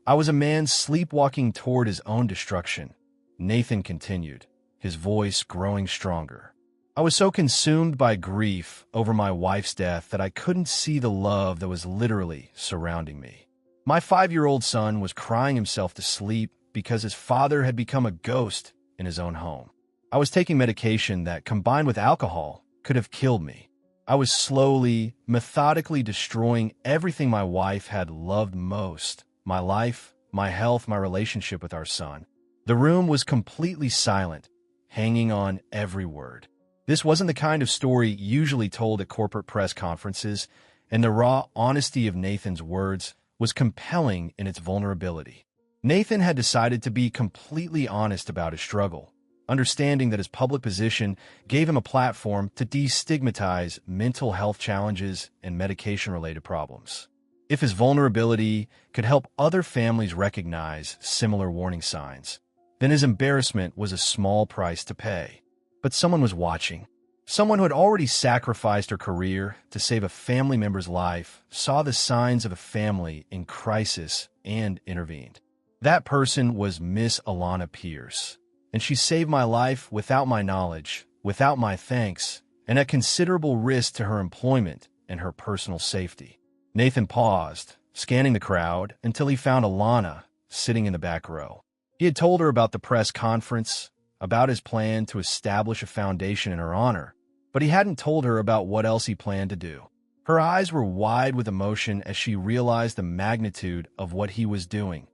Speaker 1: I was a man sleepwalking toward his own destruction, Nathan continued, his voice growing stronger. I was so consumed by grief over my wife's death that I couldn't see the love that was literally surrounding me. My 5-year-old son was crying himself to sleep because his father had become a ghost in his own home. I was taking medication that, combined with alcohol, could have killed me. I was slowly, methodically destroying everything my wife had loved most: my life, my health, my relationship with our son. The room was completely silent, hanging on every word. This wasn't the kind of story usually told at corporate press conferences, and the raw honesty of Nathan's words was compelling in its vulnerability. Nathan had decided to be completely honest about his struggle, understanding that his public position gave him a platform to destigmatize mental health challenges and medication-related problems. If his vulnerability could help other families recognize similar warning signs, then his embarrassment was a small price to pay. But someone was watching. Someone who had already sacrificed her career to save a family member's life saw the signs of a family in crisis and intervened. That person was Miss Alana Pierce, and she saved my life without my knowledge, without my thanks, and at considerable risk to her employment and her personal safety. Nathan paused, scanning the crowd, until he found Alana sitting in the back row. He had told her about the press conference, about his plan to establish a foundation in her honor, but he hadn't told her about what else he planned to do. Her eyes were wide with emotion as she realized the magnitude of what he was doing,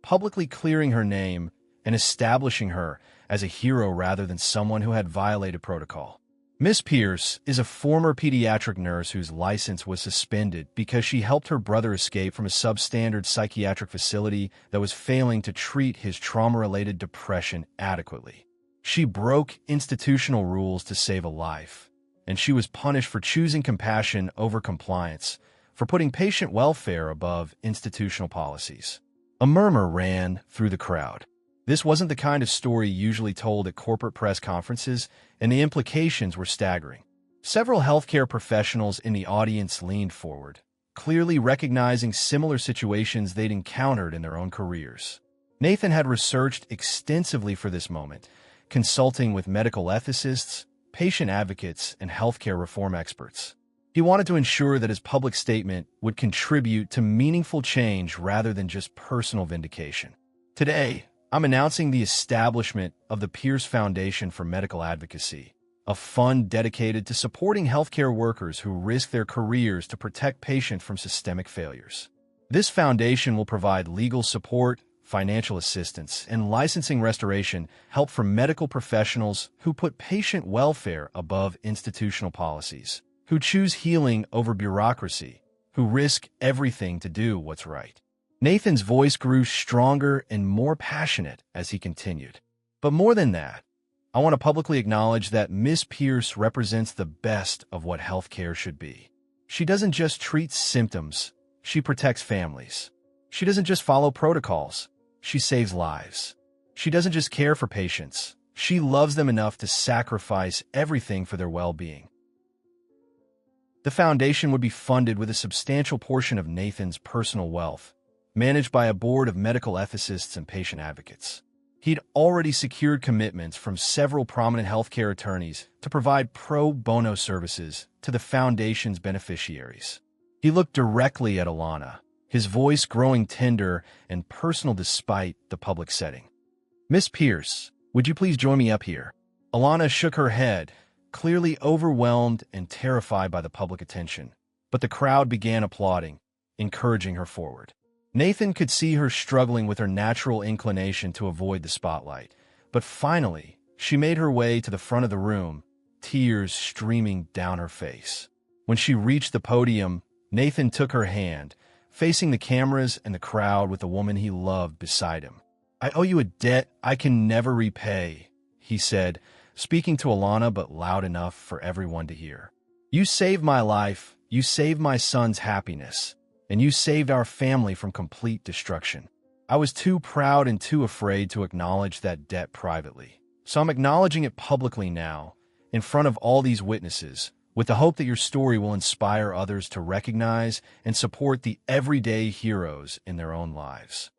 Speaker 1: publicly clearing her name and establishing her as a hero rather than someone who had violated protocol. Miss Pierce is a former pediatric nurse whose license was suspended because she helped her brother escape from a substandard psychiatric facility that was failing to treat his trauma-related depression adequately. She broke institutional rules to save a life, and she was punished for choosing compassion over compliance, for putting patient welfare above institutional policies. A murmur ran through the crowd. This wasn't the kind of story usually told at corporate press conferences, and the implications were staggering. Several healthcare professionals in the audience leaned forward, clearly recognizing similar situations they'd encountered in their own careers. Nathan had researched extensively for this moment, consulting with medical ethicists, patient advocates, and healthcare reform experts. He wanted to ensure that his public statement would contribute to meaningful change rather than just personal vindication. Today, I'm announcing the establishment of the Pierce Foundation for Medical Advocacy, a fund dedicated to supporting healthcare workers who risk their careers to protect patients from systemic failures. This foundation will provide legal support, financial assistance, and licensing restoration help for medical professionals who put patient welfare above institutional policies, who choose healing over bureaucracy, who risk everything to do what's right. Nathan's voice grew stronger and more passionate as he continued. But more than that, I want to publicly acknowledge that Miss Pierce represents the best of what healthcare should be. She doesn't just treat symptoms, she protects families. She doesn't just follow protocols, she saves lives. She doesn't just care for patients, she loves them enough to sacrifice everything for their well-being. The foundation would be funded with a substantial portion of Nathan's personal wealth, managed by a board of medical ethicists and patient advocates. He'd already secured commitments from several prominent healthcare attorneys to provide pro bono services to the foundation's beneficiaries. He looked directly at Alana, his voice growing tender and personal despite the public setting. "Miss Pierce, would you please join me up here?" Alana shook her head, clearly overwhelmed and terrified by the public attention, but the crowd began applauding, encouraging her forward. Nathan could see her struggling with her natural inclination to avoid the spotlight, but finally, she made her way to the front of the room, tears streaming down her face. When she reached the podium, Nathan took her hand, facing the cameras and the crowd with the woman he loved beside him. "I owe you a debt I can never repay," he said, speaking to Alana but loud enough for everyone to hear. "You saved my life, you saved my son's happiness, and you saved our family from complete destruction. I was too proud and too afraid to acknowledge that debt privately. So I'm acknowledging it publicly now, in front of all these witnesses, with the hope that your story will inspire others to recognize and support the everyday heroes in their own lives."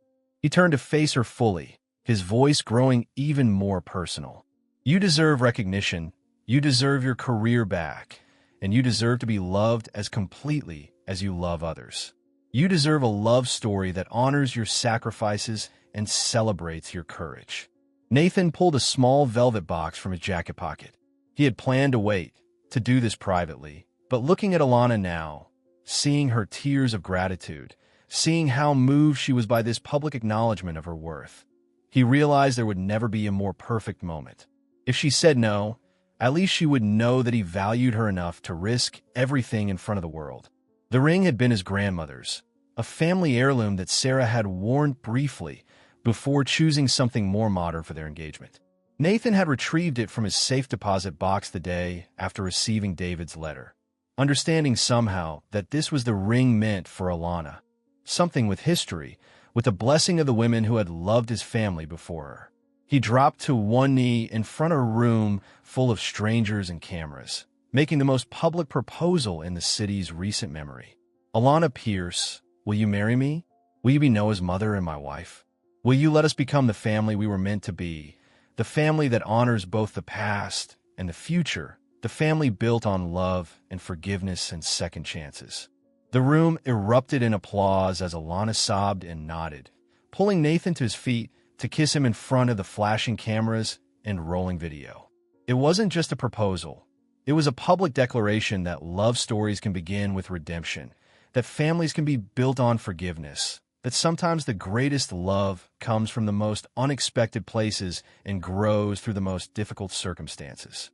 Speaker 1: He turned to face her fully, his voice growing even more personal. "You deserve recognition, you deserve your career back, and you deserve to be loved as completely as you love others. You deserve a love story that honors your sacrifices and celebrates your courage." Nathan pulled a small velvet box from his jacket pocket. He had planned to wait, to do this privately, but looking at Alana now, seeing her tears of gratitude, seeing how moved she was by this public acknowledgement of her worth, he realized there would never be a more perfect moment. If she said no, at least she would know that he valued her enough to risk everything in front of the world. The ring had been his grandmother's, a family heirloom that Sarah had worn briefly before choosing something more modern for their engagement. Nathan had retrieved it from his safe deposit box the day after receiving David's letter, understanding somehow that this was the ring meant for Alana, something with history, with the blessing of the women who had loved his family before her. He dropped to one knee in front of a room full of strangers and cameras, making the most public proposal in the city's recent memory. "Alana Pierce, will you marry me? Will you be Noah's mother and my wife? Will you let us become the family we were meant to be, the family that honors both the past and the future, the family built on love and forgiveness and second chances?" The room erupted in applause as Alana sobbed and nodded, pulling Nathan to his feet to kiss him in front of the flashing cameras and rolling video. It wasn't just a proposal. It was a public declaration that love stories can begin with redemption, that families can be built on forgiveness, that sometimes the greatest love comes from the most unexpected places and grows through the most difficult circumstances.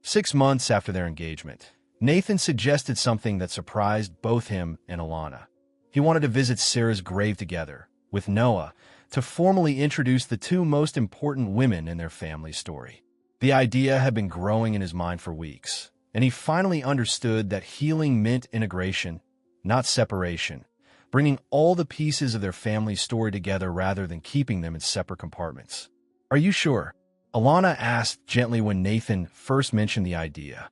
Speaker 1: 6 months after their engagement, Nathan suggested something that surprised both him and Alana. He wanted to visit Sarah's grave together, with Noah, to formally introduce the two most important women in their family story. The idea had been growing in his mind for weeks, and he finally understood that healing meant integration, not separation, bringing all the pieces of their family story together rather than keeping them in separate compartments. "Are you sure?" Alana asked gently when Nathan first mentioned the idea.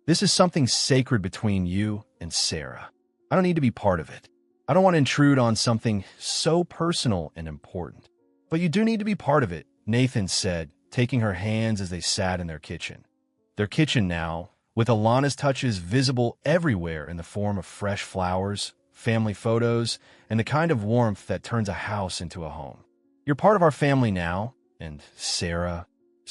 Speaker 1: "This is something sacred between you and Sarah. I don't need to be part of it. I don't want to intrude on something so personal and important." "But you do need to be part of it," Nathan said, taking her hands as they sat in their kitchen. Their kitchen now, with Alana's touches visible everywhere in the form of fresh flowers, family photos, and the kind of warmth that turns a house into a home. "You're part of our family now, and Sarah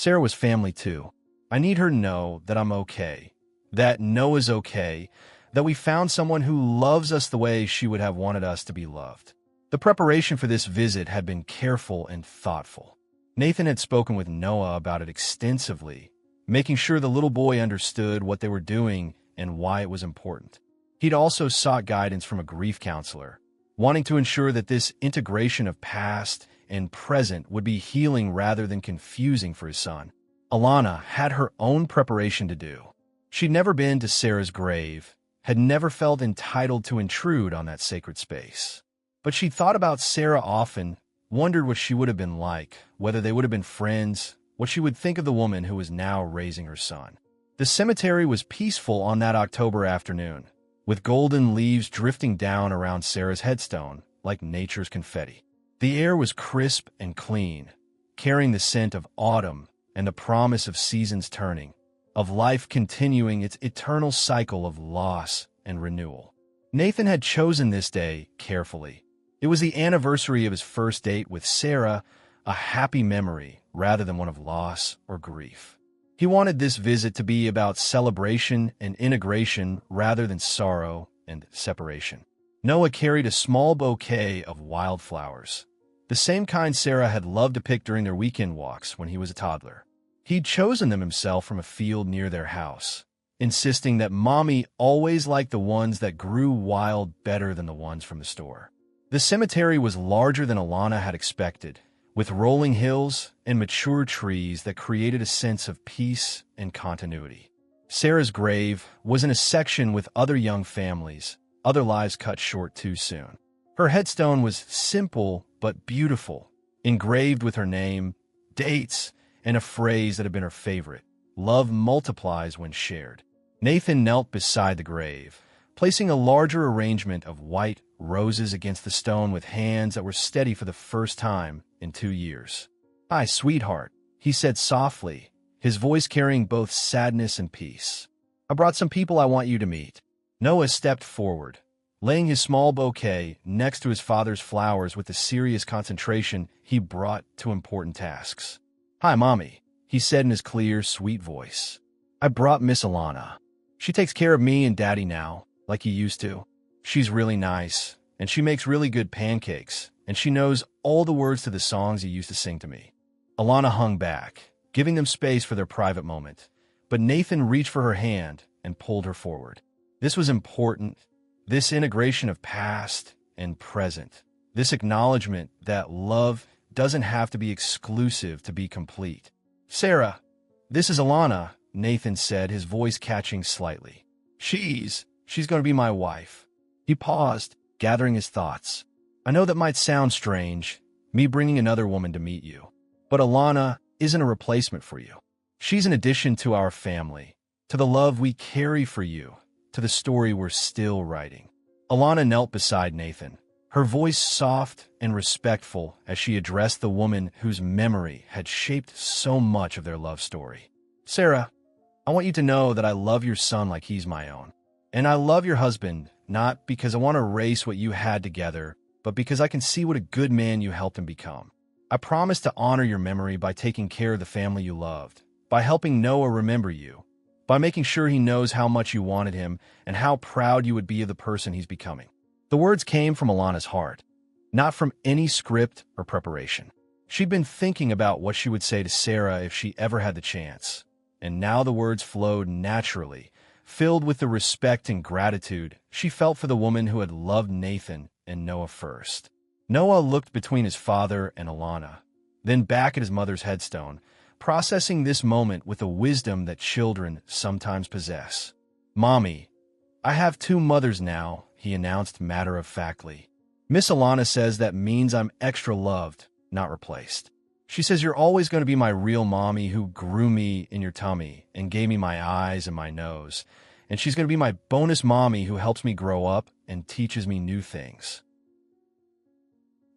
Speaker 1: was family too. I need her to know that I'm okay, that Noah's okay, that we found someone who loves us the way she would have wanted us to be loved." The preparation for this visit had been careful and thoughtful. Nathan had spoken with Noah about it extensively, making sure the little boy understood what they were doing and why it was important. He'd also sought guidance from a grief counselor, wanting to ensure that this integration of past and present would be healing rather than confusing for his son. Alana had her own preparation to do. She'd never been to Sarah's grave, had never felt entitled to intrude on that sacred space. But she'd thought about Sarah often, wondered what she would have been like, whether they would have been friends, what she would think of the woman who was now raising her son. The cemetery was peaceful on that October afternoon, with golden leaves drifting down around Sarah's headstone like nature's confetti. The air was crisp and clean, carrying the scent of autumn and the promise of seasons turning, of life continuing its eternal cycle of loss and renewal. Nathan had chosen this day carefully. It was the anniversary of his first date with Sarah, a happy memory rather than one of loss or grief. He wanted this visit to be about celebration and integration rather than sorrow and separation. Noah carried a small bouquet of wildflowers, the same kind Sarah had loved to pick during their weekend walks when he was a toddler. He'd chosen them himself from a field near their house, insisting that Mommy always liked the ones that grew wild better than the ones from the store. The cemetery was larger than Alana had expected, with rolling hills and mature trees that created a sense of peace and continuity. Sarah's grave was in a section with other young families, other lives cut short too soon. Her headstone was simple but beautiful, engraved with her name, dates, and a phrase that had been her favorite: love multiplies when shared. Nathan knelt beside the grave, placing a larger arrangement of white roses against the stone with hands that were steady for the first time in 2 years. "Hi, sweetheart," he said softly, his voice carrying both sadness and peace. "I brought some people I want you to meet." Noah stepped forward, laying his small bouquet next to his father's flowers with the serious concentration he brought to important tasks. "Hi, Mommy," he said in his clear, sweet voice. "I brought Miss Alana. She takes care of me and Daddy now, like he used to. She's really nice, and she makes really good pancakes, and she knows all the words to the songs he used to sing to me." Alana hung back, giving them space for their private moment, but Nathan reached for her hand and pulled her forward. This was important, this integration of past and present, this acknowledgement that love doesn't have to be exclusive to be complete. "Sarah, this is Alana," Nathan said, his voice catching slightly. She's going to be my wife." He paused, gathering his thoughts. "I know that might sound strange, me bringing another woman to meet you, but Alana isn't a replacement for you. She's an addition to our family, to the love we carry for you, to the story we're still writing." Alana knelt beside Nathan, her voice soft and respectful as she addressed the woman whose memory had shaped so much of their love story. "Sarah, I want you to know that I love your son like he's my own. And I love your husband, not because I want to erase what you had together, but because I can see what a good man you helped him become. I promise to honor your memory by taking care of the family you loved, by helping Noah remember you, by making sure he knows how much you wanted him and how proud you would be of the person he's becoming." The words came from Alana's heart, not from any script or preparation. She'd been thinking about what she would say to Sarah if she ever had the chance, and now the words flowed naturally, filled with the respect and gratitude she felt for the woman who had loved Nathan and Noah first. Noah looked between his father and Alana, then back at his mother's headstone, processing this moment with the wisdom that children sometimes possess. "Mommy, I have 2 mothers now," he announced matter-of-factly. "Miss Alana says that means I'm extra loved, not replaced. She says you're always going to be my real mommy who grew me in your tummy and gave me my eyes and my nose. And she's going to be my bonus mommy who helps me grow up and teaches me new things."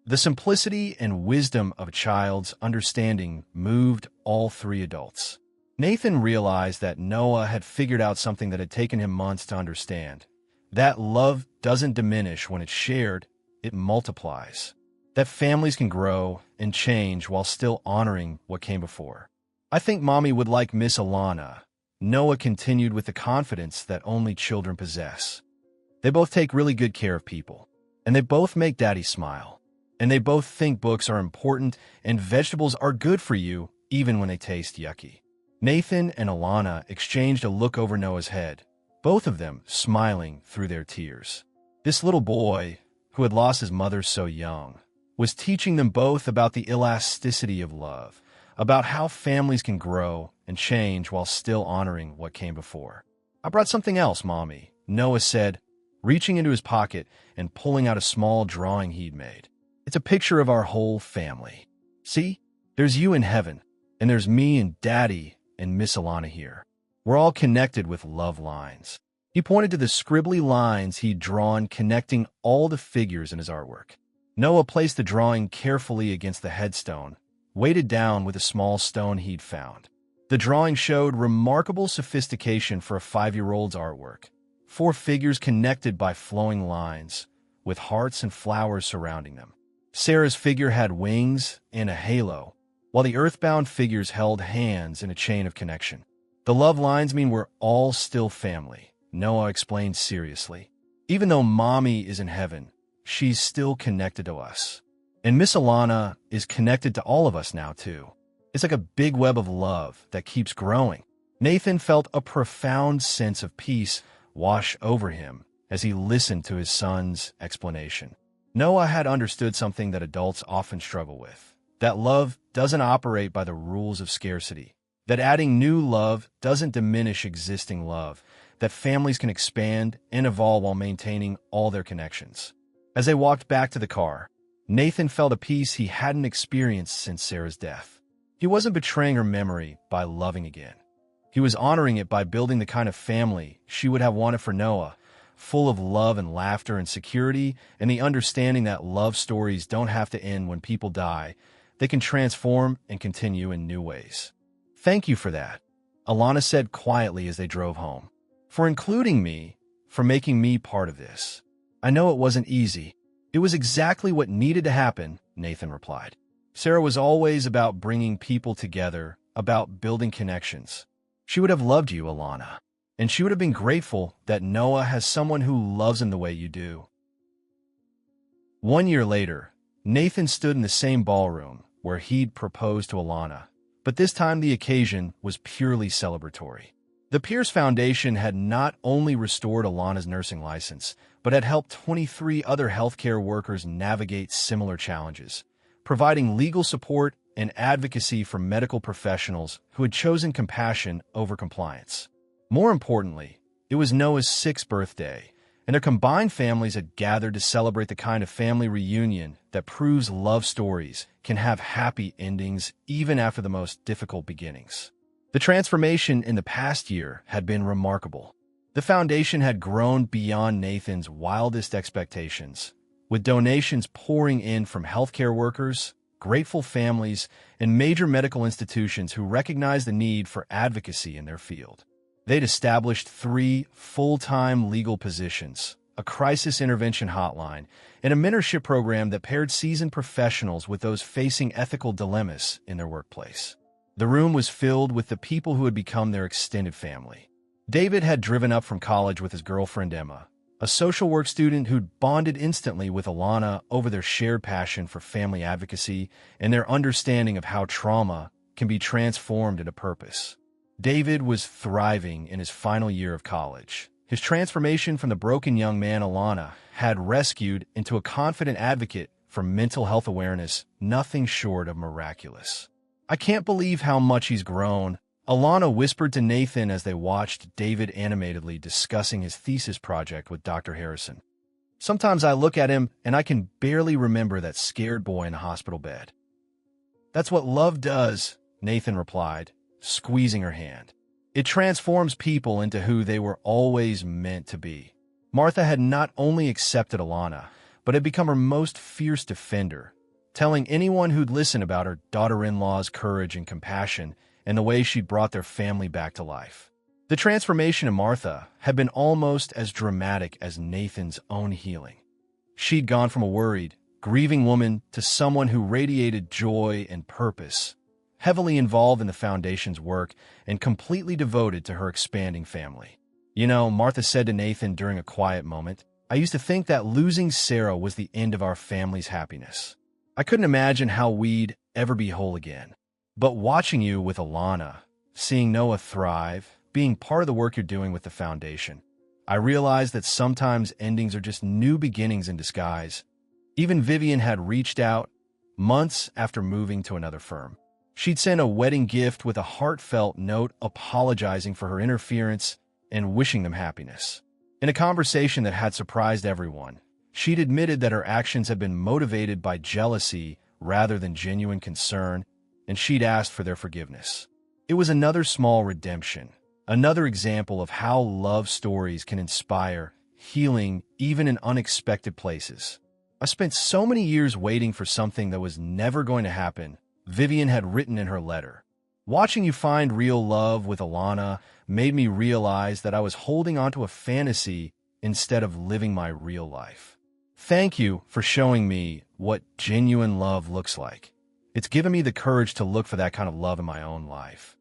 Speaker 1: The simplicity and wisdom of a child's understanding moved all 3 adults. Nathan realized that Noah had figured out something that had taken him months to understand. That love doesn't diminish when it's shared, it multiplies. That families can grow and change while still honoring what came before. "I think Mommy would like Miss Alana," Noah continued with the confidence that only children possess. "They both take really good care of people, and they both make Daddy smile, and they both think books are important and vegetables are good for you even when they taste yucky." Nathan and Alana exchanged a look over Noah's head, both of them smiling through their tears. This little boy, who had lost his mother so young, was teaching them both about the elasticity of love, about how families can grow and change while still honoring what came before. "I brought something else, Mommy," Noah said, reaching into his pocket and pulling out a small drawing he'd made. "It's a picture of our whole family. See, there's you in heaven, and there's me and Daddy and Miss Alana here. We're all connected with love lines." He pointed to the scribbly lines he'd drawn connecting all the figures in his artwork. Noah placed the drawing carefully against the headstone, weighted down with a small stone he'd found. The drawing showed remarkable sophistication for a 5-year-old's artwork. 4 figures connected by flowing lines, with hearts and flowers surrounding them. Sarah's figure had wings and a halo, while the earthbound figures held hands in a chain of connection. "The love lines mean we're all still family," Noah explained seriously. "Even though Mommy is in heaven, she's still connected to us. And Miss Alana is connected to all of us now, too. It's like a big web of love that keeps growing." Nathan felt a profound sense of peace wash over him as he listened to his son's explanation. Noah had understood something that adults often struggle with, that love doesn't operate by the rules of scarcity, that adding new love doesn't diminish existing love, that families can expand and evolve while maintaining all their connections. As they walked back to the car, Nathan felt a peace he hadn't experienced since Sarah's death. He wasn't betraying her memory by loving again. He was honoring it by building the kind of family she would have wanted for Noah, full of love and laughter and security, and the understanding that love stories don't have to end when people die. They can transform and continue in new ways. Thank you for that, Alana said quietly as they drove home. For including me, for making me part of this. I know it wasn't easy. It was exactly what needed to happen, Nathan replied. Sarah was always about bringing people together, about building connections. She would have loved you, Alana, and she would have been grateful that Noah has someone who loves him the way you do. 1 year later, Nathan stood in the same ballroom where he'd proposed to Alana, but this time the occasion was purely celebratory. The Pierce Foundation had not only restored Alana's nursing license, but had helped 23 other healthcare workers navigate similar challenges, providing legal support and advocacy for medical professionals who had chosen compassion over compliance. More importantly, it was Noah's 6th birthday, and their combined families had gathered to celebrate the kind of family reunion that proves love stories can have happy endings even after the most difficult beginnings. The transformation in the past year had been remarkable. The foundation had grown beyond Nathan's wildest expectations, with donations pouring in from healthcare workers, grateful families, and major medical institutions who recognized the need for advocacy in their field. They'd established 3 full-time legal positions, a crisis intervention hotline, and a mentorship program that paired seasoned professionals with those facing ethical dilemmas in their workplace. The room was filled with the people who had become their extended family. David had driven up from college with his girlfriend Emma, a social work student who'd bonded instantly with Alana over their shared passion for family advocacy and their understanding of how trauma can be transformed into purpose. David was thriving in his final year of college. His transformation from the broken young man Alana had rescued into a confident advocate for mental health awareness, nothing short of miraculous. "I can't believe how much he's grown," Alana whispered to Nathan as they watched David animatedly discussing his thesis project with Dr. Harrison. "Sometimes I look at him and I can barely remember that scared boy in a hospital bed." "That's what love does," Nathan replied, squeezing her hand. "It transforms people into who they were always meant to be." Martha had not only accepted Alana, but had become her most fierce defender, telling anyone who'd listen about her daughter-in-law's courage and compassion and the way she'd brought their family back to life. The transformation in Martha had been almost as dramatic as Nathan's own healing. She'd gone from a worried, grieving woman to someone who radiated joy and purpose, heavily involved in the foundation's work and completely devoted to her expanding family. "You know," Martha said to Nathan during a quiet moment, "I used to think that losing Sarah was the end of our family's happiness. I couldn't imagine how we'd ever be whole again. But watching you with Alana, seeing Noah thrive, being part of the work you're doing with the foundation, I realized that sometimes endings are just new beginnings in disguise." Even Vivian had reached out months after moving to another firm. She'd sent a wedding gift with a heartfelt note apologizing for her interference and wishing them happiness. In a conversation that had surprised everyone, she'd admitted that her actions had been motivated by jealousy rather than genuine concern, and she'd asked for their forgiveness. It was another small redemption, another example of how love stories can inspire healing even in unexpected places. "I spent so many years waiting for something that was never going to happen," Vivian had written in her letter. "Watching you find real love with Alana made me realize that I was holding onto a fantasy instead of living my real life. Thank you for showing me what genuine love looks like. It's given me the courage to look for that kind of love in my own life."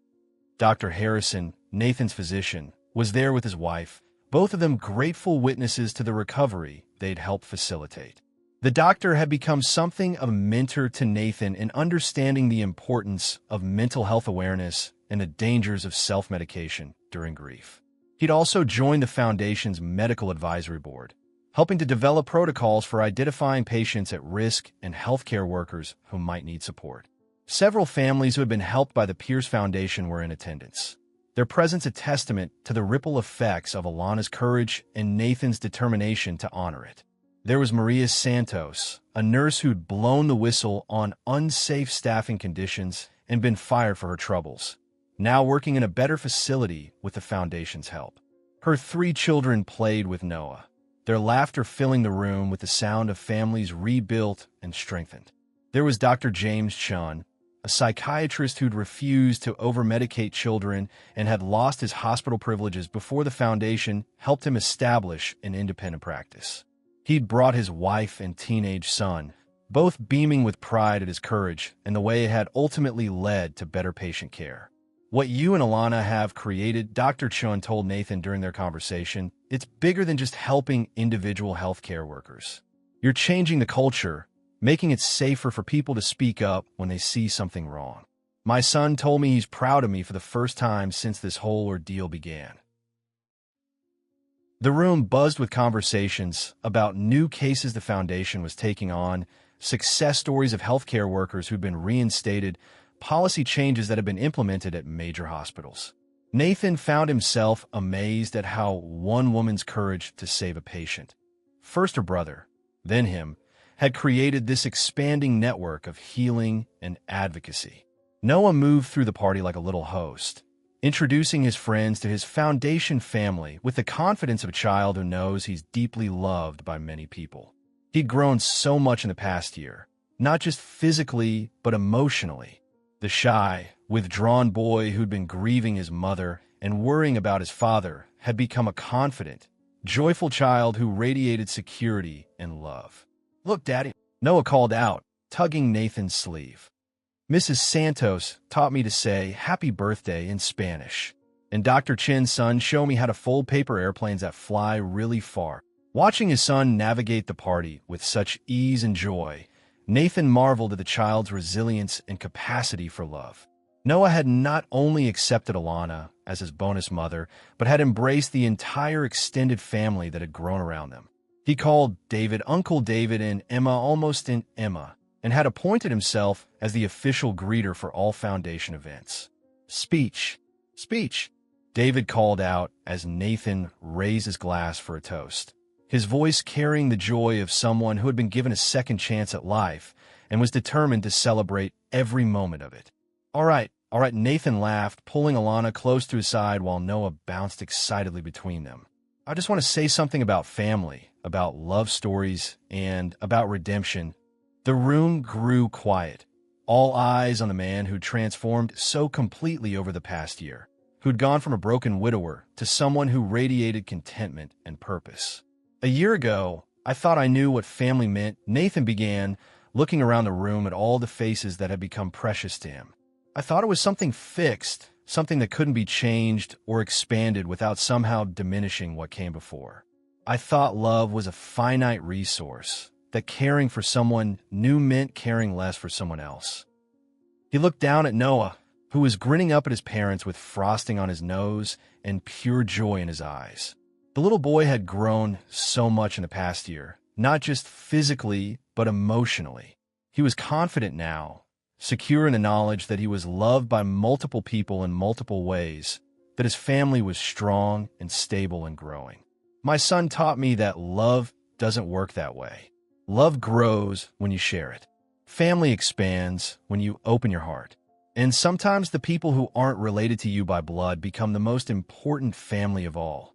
Speaker 1: Dr. Harrison, Nathan's physician, was there with his wife, both of them grateful witnesses to the recovery they'd helped facilitate. The doctor had become something of a mentor to Nathan in understanding the importance of mental health awareness and the dangers of self-medication during grief. He'd also joined the foundation's medical advisory board, helping to develop protocols for identifying patients at risk and healthcare workers who might need support. Several families who had been helped by the Pierce Foundation were in attendance, their presence a testament to the ripple effects of Alana's courage and Nathan's determination to honor it. There was Maria Santos, a nurse who'd blown the whistle on unsafe staffing conditions and been fired for her troubles, now working in a better facility with the foundation's help. Her 3 children played with Noah, their laughter filling the room with the sound of families rebuilt and strengthened. There was Dr. James Chun, a psychiatrist who'd refused to over-medicate children and had lost his hospital privileges before the foundation helped him establish an independent practice. He'd brought his wife and teenage son, both beaming with pride at his courage and the way it had ultimately led to better patient care. "What you and Alana have created," Dr. Chun told Nathan during their conversation, "it's bigger than just helping individual healthcare workers. You're changing the culture, making it safer for people to speak up when they see something wrong. My son told me he's proud of me for the first time since this whole ordeal began." The room buzzed with conversations about new cases the foundation was taking on, success stories of healthcare workers who'd been reinstated, policy changes that had been implemented at major hospitals. Nathan found himself amazed at how one woman's courage to save a patient, first her brother, then him, had created this expanding network of healing and advocacy. Noah moved through the party like a little host, introducing his friends to his foundation family with the confidence of a child who knows he's deeply loved by many people. He'd grown so much in the past year, not just physically, but emotionally. The shy, withdrawn boy who'd been grieving his mother and worrying about his father had become a confident, joyful child who radiated security and love. "Look, Daddy," Noah called out, tugging Nathan's sleeve. "Mrs. Santos taught me to say happy birthday in Spanish, and Dr. Chin's son showed me how to fold paper airplanes that fly really far." Watching his son navigate the party with such ease and joy, Nathan marveled at the child's resilience and capacity for love. Noah had not only accepted Alana as his bonus mother, but had embraced the entire extended family that had grown around them. He called David Uncle David and Emma almost Aunt Emma, and had appointed himself as the official greeter for all foundation events. "Speech, speech," David called out as Nathan raised his glass for a toast, his voice carrying the joy of someone who had been given a second chance at life and was determined to celebrate every moment of it. All right, Nathan laughed, pulling Alana close to his side while Noah bounced excitedly between them. "I just want to say something about family, about love stories, and about redemption." The room grew quiet, all eyes on the man who'd transformed so completely over the past year, who'd gone from a broken widower to someone who radiated contentment and purpose. "A year ago, I thought I knew what family meant," Nathan began, looking around the room at all the faces that had become precious to him. "I thought it was something fixed, something that couldn't be changed or expanded without somehow diminishing what came before. I thought love was a finite resource, that caring for someone new meant caring less for someone else." He looked down at Noah, who was grinning up at his parents with frosting on his nose and pure joy in his eyes. The little boy had grown so much in the past year, not just physically, but emotionally. He was confident now, secure in the knowledge that he was loved by multiple people in multiple ways, that his family was strong and stable and growing. "My son taught me that love doesn't work that way. Love grows when you share it. Family expands when you open your heart. And sometimes the people who aren't related to you by blood become the most important family of all."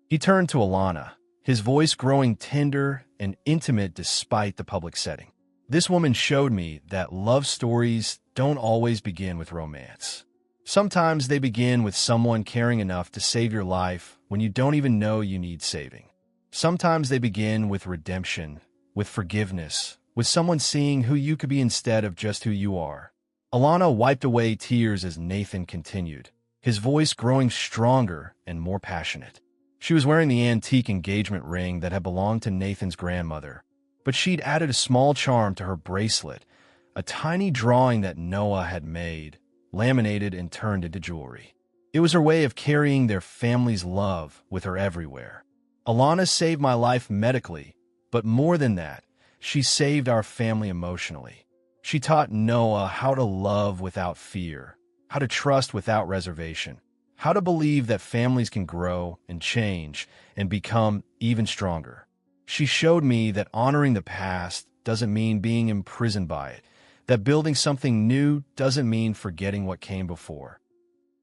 Speaker 1: He turned to Alana, his voice growing tender and intimate despite the public setting. "This woman showed me that love stories don't always begin with romance. Sometimes they begin with someone caring enough to save your life when you don't even know you need saving. Sometimes they begin with redemption, with forgiveness, with someone seeing who you could be instead of just who you are." Alana wiped away tears as Nathan continued, his voice growing stronger and more passionate. She was wearing the antique engagement ring that had belonged to Nathan's grandmother, but she'd added a small charm to her bracelet, a tiny drawing that Noah had made, laminated and turned into jewelry. It was her way of carrying their family's love with her everywhere. "Alana saved my life medically, but more than that, she saved our family emotionally. She taught Noah how to love without fear, how to trust without reservation, how to believe that families can grow and change and become even stronger. She showed me that honoring the past doesn't mean being imprisoned by it, that building something new doesn't mean forgetting what came before.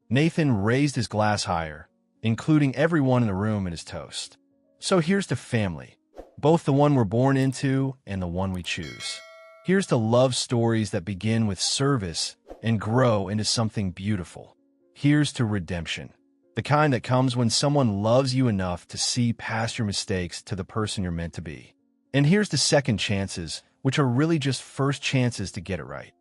Speaker 1: Nathan raised his glass higher, including everyone in the room in his toast. So here's to family, both the one we're born into and the one we choose. Here's to love stories that begin with service and grow into something beautiful. Here's to redemption, the kind that comes when someone loves you enough to see past your mistakes to the person you're meant to be. And here's to second chances, which are really just first chances to get it right.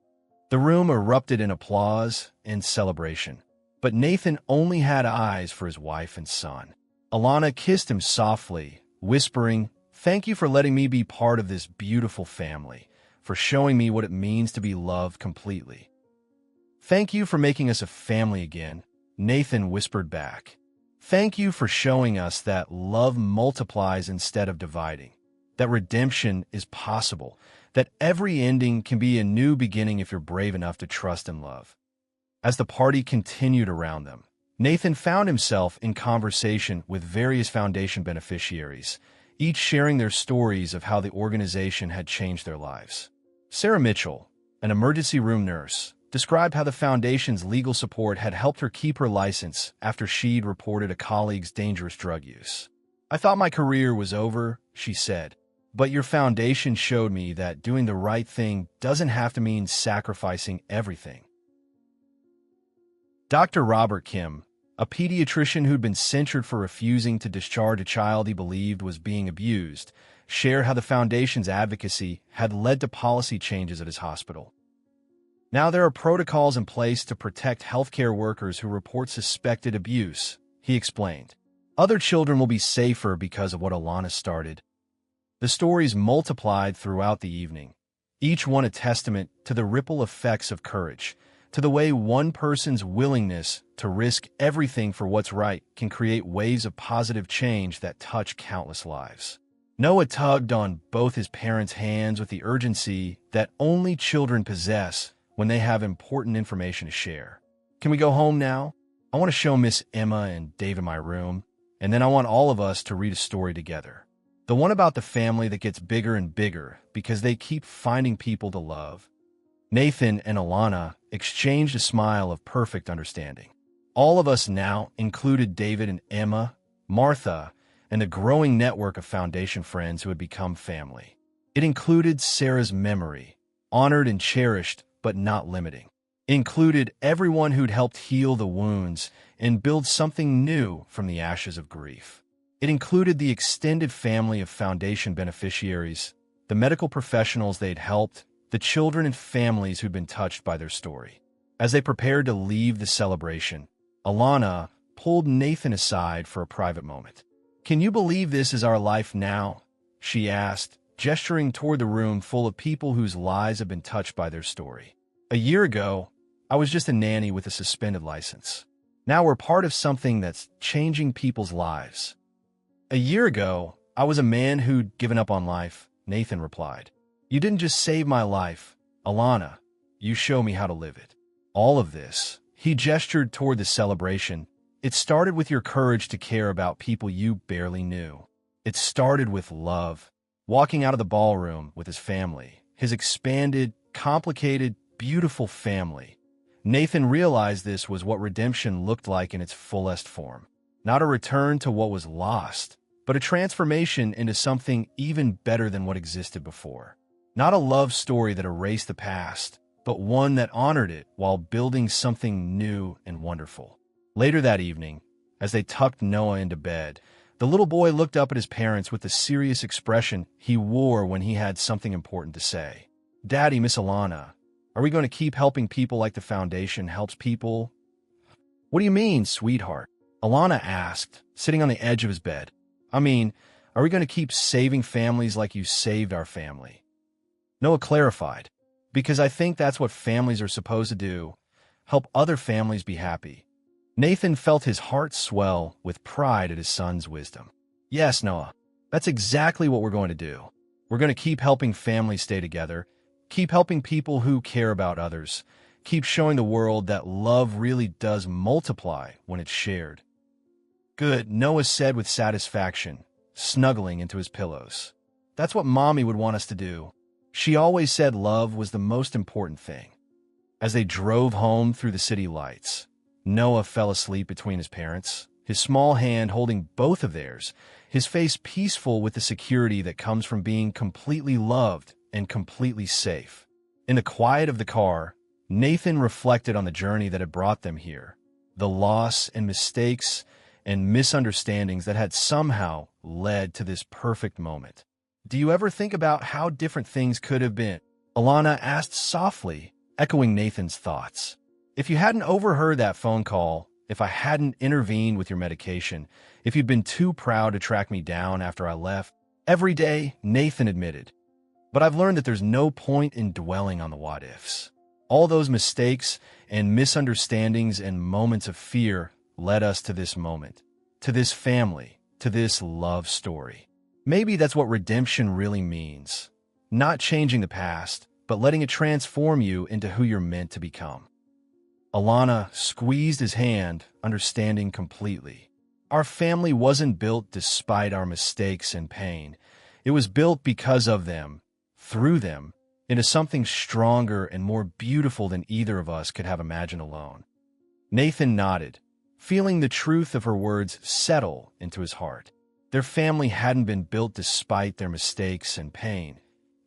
Speaker 1: The room erupted in applause and celebration, but Nathan only had eyes for his wife and son. Alana kissed him softly, whispering, "Thank you for letting me be part of this beautiful family, for showing me what it means to be loved completely." "Thank you for making us a family again," Nathan whispered back. "Thank you for showing us that love multiplies instead of dividing, that redemption is possible, that every ending can be a new beginning if you're brave enough to trust and love." As the party continued around them, Nathan found himself in conversation with various foundation beneficiaries, each sharing their stories of how the organization had changed their lives. Sarah Mitchell, an emergency room nurse, described how the foundation's legal support had helped her keep her license after she'd reported a colleague's dangerous drug use. "I thought my career was over," she said, "but your foundation showed me that doing the right thing doesn't have to mean sacrificing everything." Dr. Robert Kim, a pediatrician who'd been censured for refusing to discharge a child he believed was being abused, shared how the foundation's advocacy had led to policy changes at his hospital. "Now there are protocols in place to protect healthcare workers who report suspected abuse," he explained. "Other children will be safer because of what Alana started." The stories multiplied throughout the evening, each one a testament to the ripple effects of courage, to the way one person's willingness to risk everything for what's right can create waves of positive change that touch countless lives. Noah tugged on both his parents' hands with the urgency that only children possess when they have important information to share. "Can we go home now? I want to show Miss Emma and David my room, and then I want all of us to read a story together. The one about the family that gets bigger and bigger because they keep finding people to love." Nathan and Alana exchanged a smile of perfect understanding. All of us now included David and Emma, Martha, and the growing network of foundation friends who had become family. It included Sarah's memory, honored and cherished but not limiting. It included everyone who'd helped heal the wounds and build something new from the ashes of grief. It included the extended family of foundation beneficiaries, the medical professionals they'd helped, the children and families who'd been touched by their story. As they prepared to leave the celebration, Alana pulled Nathan aside for a private moment. "Can you believe this is our life now?" she asked, gesturing toward the room full of people whose lives had been touched by their story. "A year ago, I was just a nanny with a suspended license. Now we're part of something that's changing people's lives." "A year ago, I was a man who'd given up on life," Nathan replied. "You didn't just save my life, Alana. You show me how to live it." All of this, he gestured toward the celebration, it started with your courage to care about people you barely knew. It started with love. Walking out of the ballroom with his family, his expanded, complicated, beautiful family. Nathan realized this was what redemption looked like in its fullest form. Not a return to what was lost, but a transformation into something even better than what existed before. Not a love story that erased the past, but one that honored it while building something new and wonderful. Later that evening, as they tucked Noah into bed, the little boy looked up at his parents with the serious expression he wore when he had something important to say. "Daddy, Miss Alana, are we going to keep helping people like the foundation helps people?" "What do you mean, sweetheart?" Alana asked, sitting on the edge of his bed. "I mean, are we going to keep saving families like you saved our family?" Noah clarified, "Because I think that's what families are supposed to do, help other families be happy." Nathan felt his heart swell with pride at his son's wisdom. "Yes, Noah, that's exactly what we're going to do. We're going to keep helping families stay together, keep helping people who care about others, keep showing the world that love really does multiply when it's shared." "Good," Noah said with satisfaction, snuggling into his pillows. "That's what Mommy would want us to do." She always said love was the most important thing. As they drove home through the city lights, Noah fell asleep between his parents, his small hand holding both of theirs, his face peaceful with the security that comes from being completely loved and completely safe. In the quiet of the car, Nathan reflected on the journey that had brought them here, the loss and mistakes and misunderstandings that had somehow led to this perfect moment. "Do you ever think about how different things could have been?" Alana asked softly, echoing Nathan's thoughts. "If you hadn't overheard that phone call, if I hadn't intervened with your medication, if you'd been too proud to track me down after I left." "Every day," Nathan admitted. "But I've learned that there's no point in dwelling on the what-ifs. All those mistakes and misunderstandings and moments of fear led us to this moment, to this family, to this love story. Maybe that's what redemption really means. Not changing the past, but letting it transform you into who you're meant to become." Alana squeezed his hand, understanding completely. "Our family wasn't built despite our mistakes and pain. It was built because of them, through them, into something stronger and more beautiful than either of us could have imagined alone." Nathan nodded, feeling the truth of her words settle into his heart. Their family hadn't been built despite their mistakes and pain.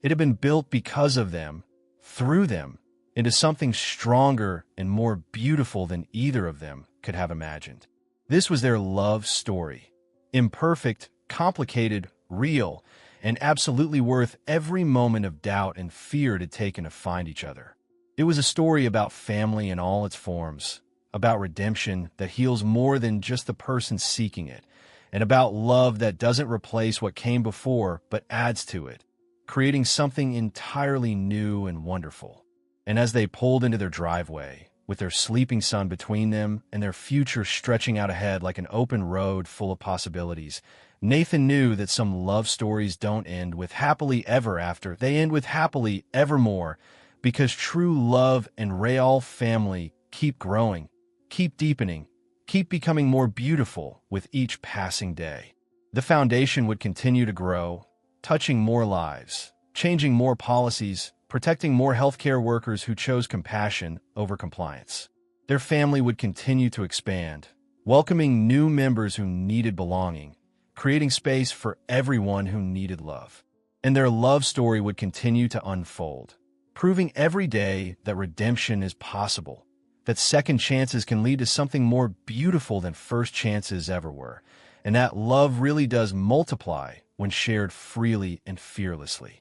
Speaker 1: It had been built because of them, through them, into something stronger and more beautiful than either of them could have imagined. This was their love story. Imperfect, complicated, real, and absolutely worth every moment of doubt and fear it had taken to find each other. It was a story about family in all its forms, about redemption that heals more than just the person seeking it, and about love that doesn't replace what came before but adds to it, creating something entirely new and wonderful. And as they pulled into their driveway, with their sleeping son between them and their future stretching out ahead like an open road full of possibilities, Nathan knew that some love stories don't end with happily ever after. They end with happily evermore, because true love and real family keep growing, keep deepening, keep becoming more beautiful with each passing day. The foundation would continue to grow, touching more lives, changing more policies, protecting more healthcare workers who chose compassion over compliance. Their family would continue to expand, welcoming new members who needed belonging, creating space for everyone who needed love. And their love story would continue to unfold, proving every day that redemption is possible, that second chances can lead to something more beautiful than first chances ever were, and that love really does multiply when shared freely and fearlessly.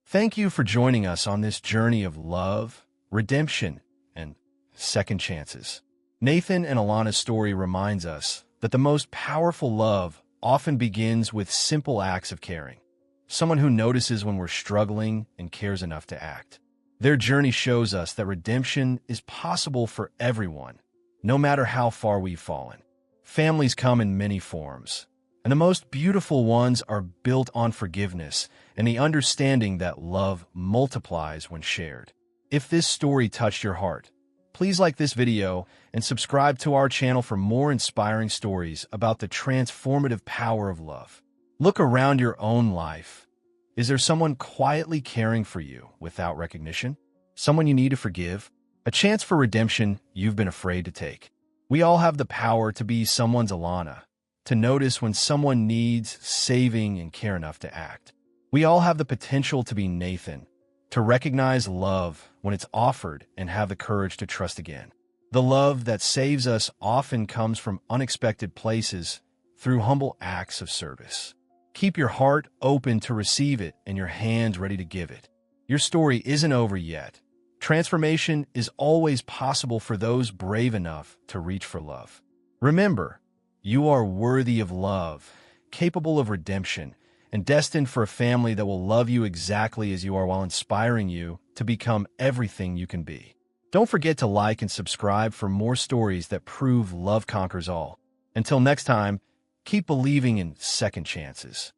Speaker 1: Thank you for joining us on this journey of love, redemption, and second chances. Nathan and Alana's story reminds us that the most powerful love often begins with simple acts of caring. Someone who notices when we're struggling and cares enough to act. Their journey shows us that redemption is possible for everyone, no matter how far we've fallen. Families come in many forms, and the most beautiful ones are built on forgiveness and the understanding that love multiplies when shared. If this story touched your heart, please like this video and subscribe to our channel for more inspiring stories about the transformative power of love. Look around your own life. Is there someone quietly caring for you without recognition? Someone you need to forgive? A chance for redemption you've been afraid to take. We all have the power to be someone's Alana, to notice when someone needs saving and care enough to act. We all have the potential to be Nathan, to recognize love when it's offered and have the courage to trust again. The love that saves us often comes from unexpected places through humble acts of service. Keep your heart open to receive it and your hands ready to give it. Your story isn't over yet. Transformation is always possible for those brave enough to reach for love. Remember, you are worthy of love, capable of redemption, and destined for a family that will love you exactly as you are while inspiring you to become everything you can be. Don't forget to like and subscribe for more stories that prove love conquers all. Until next time, keep believing in second chances.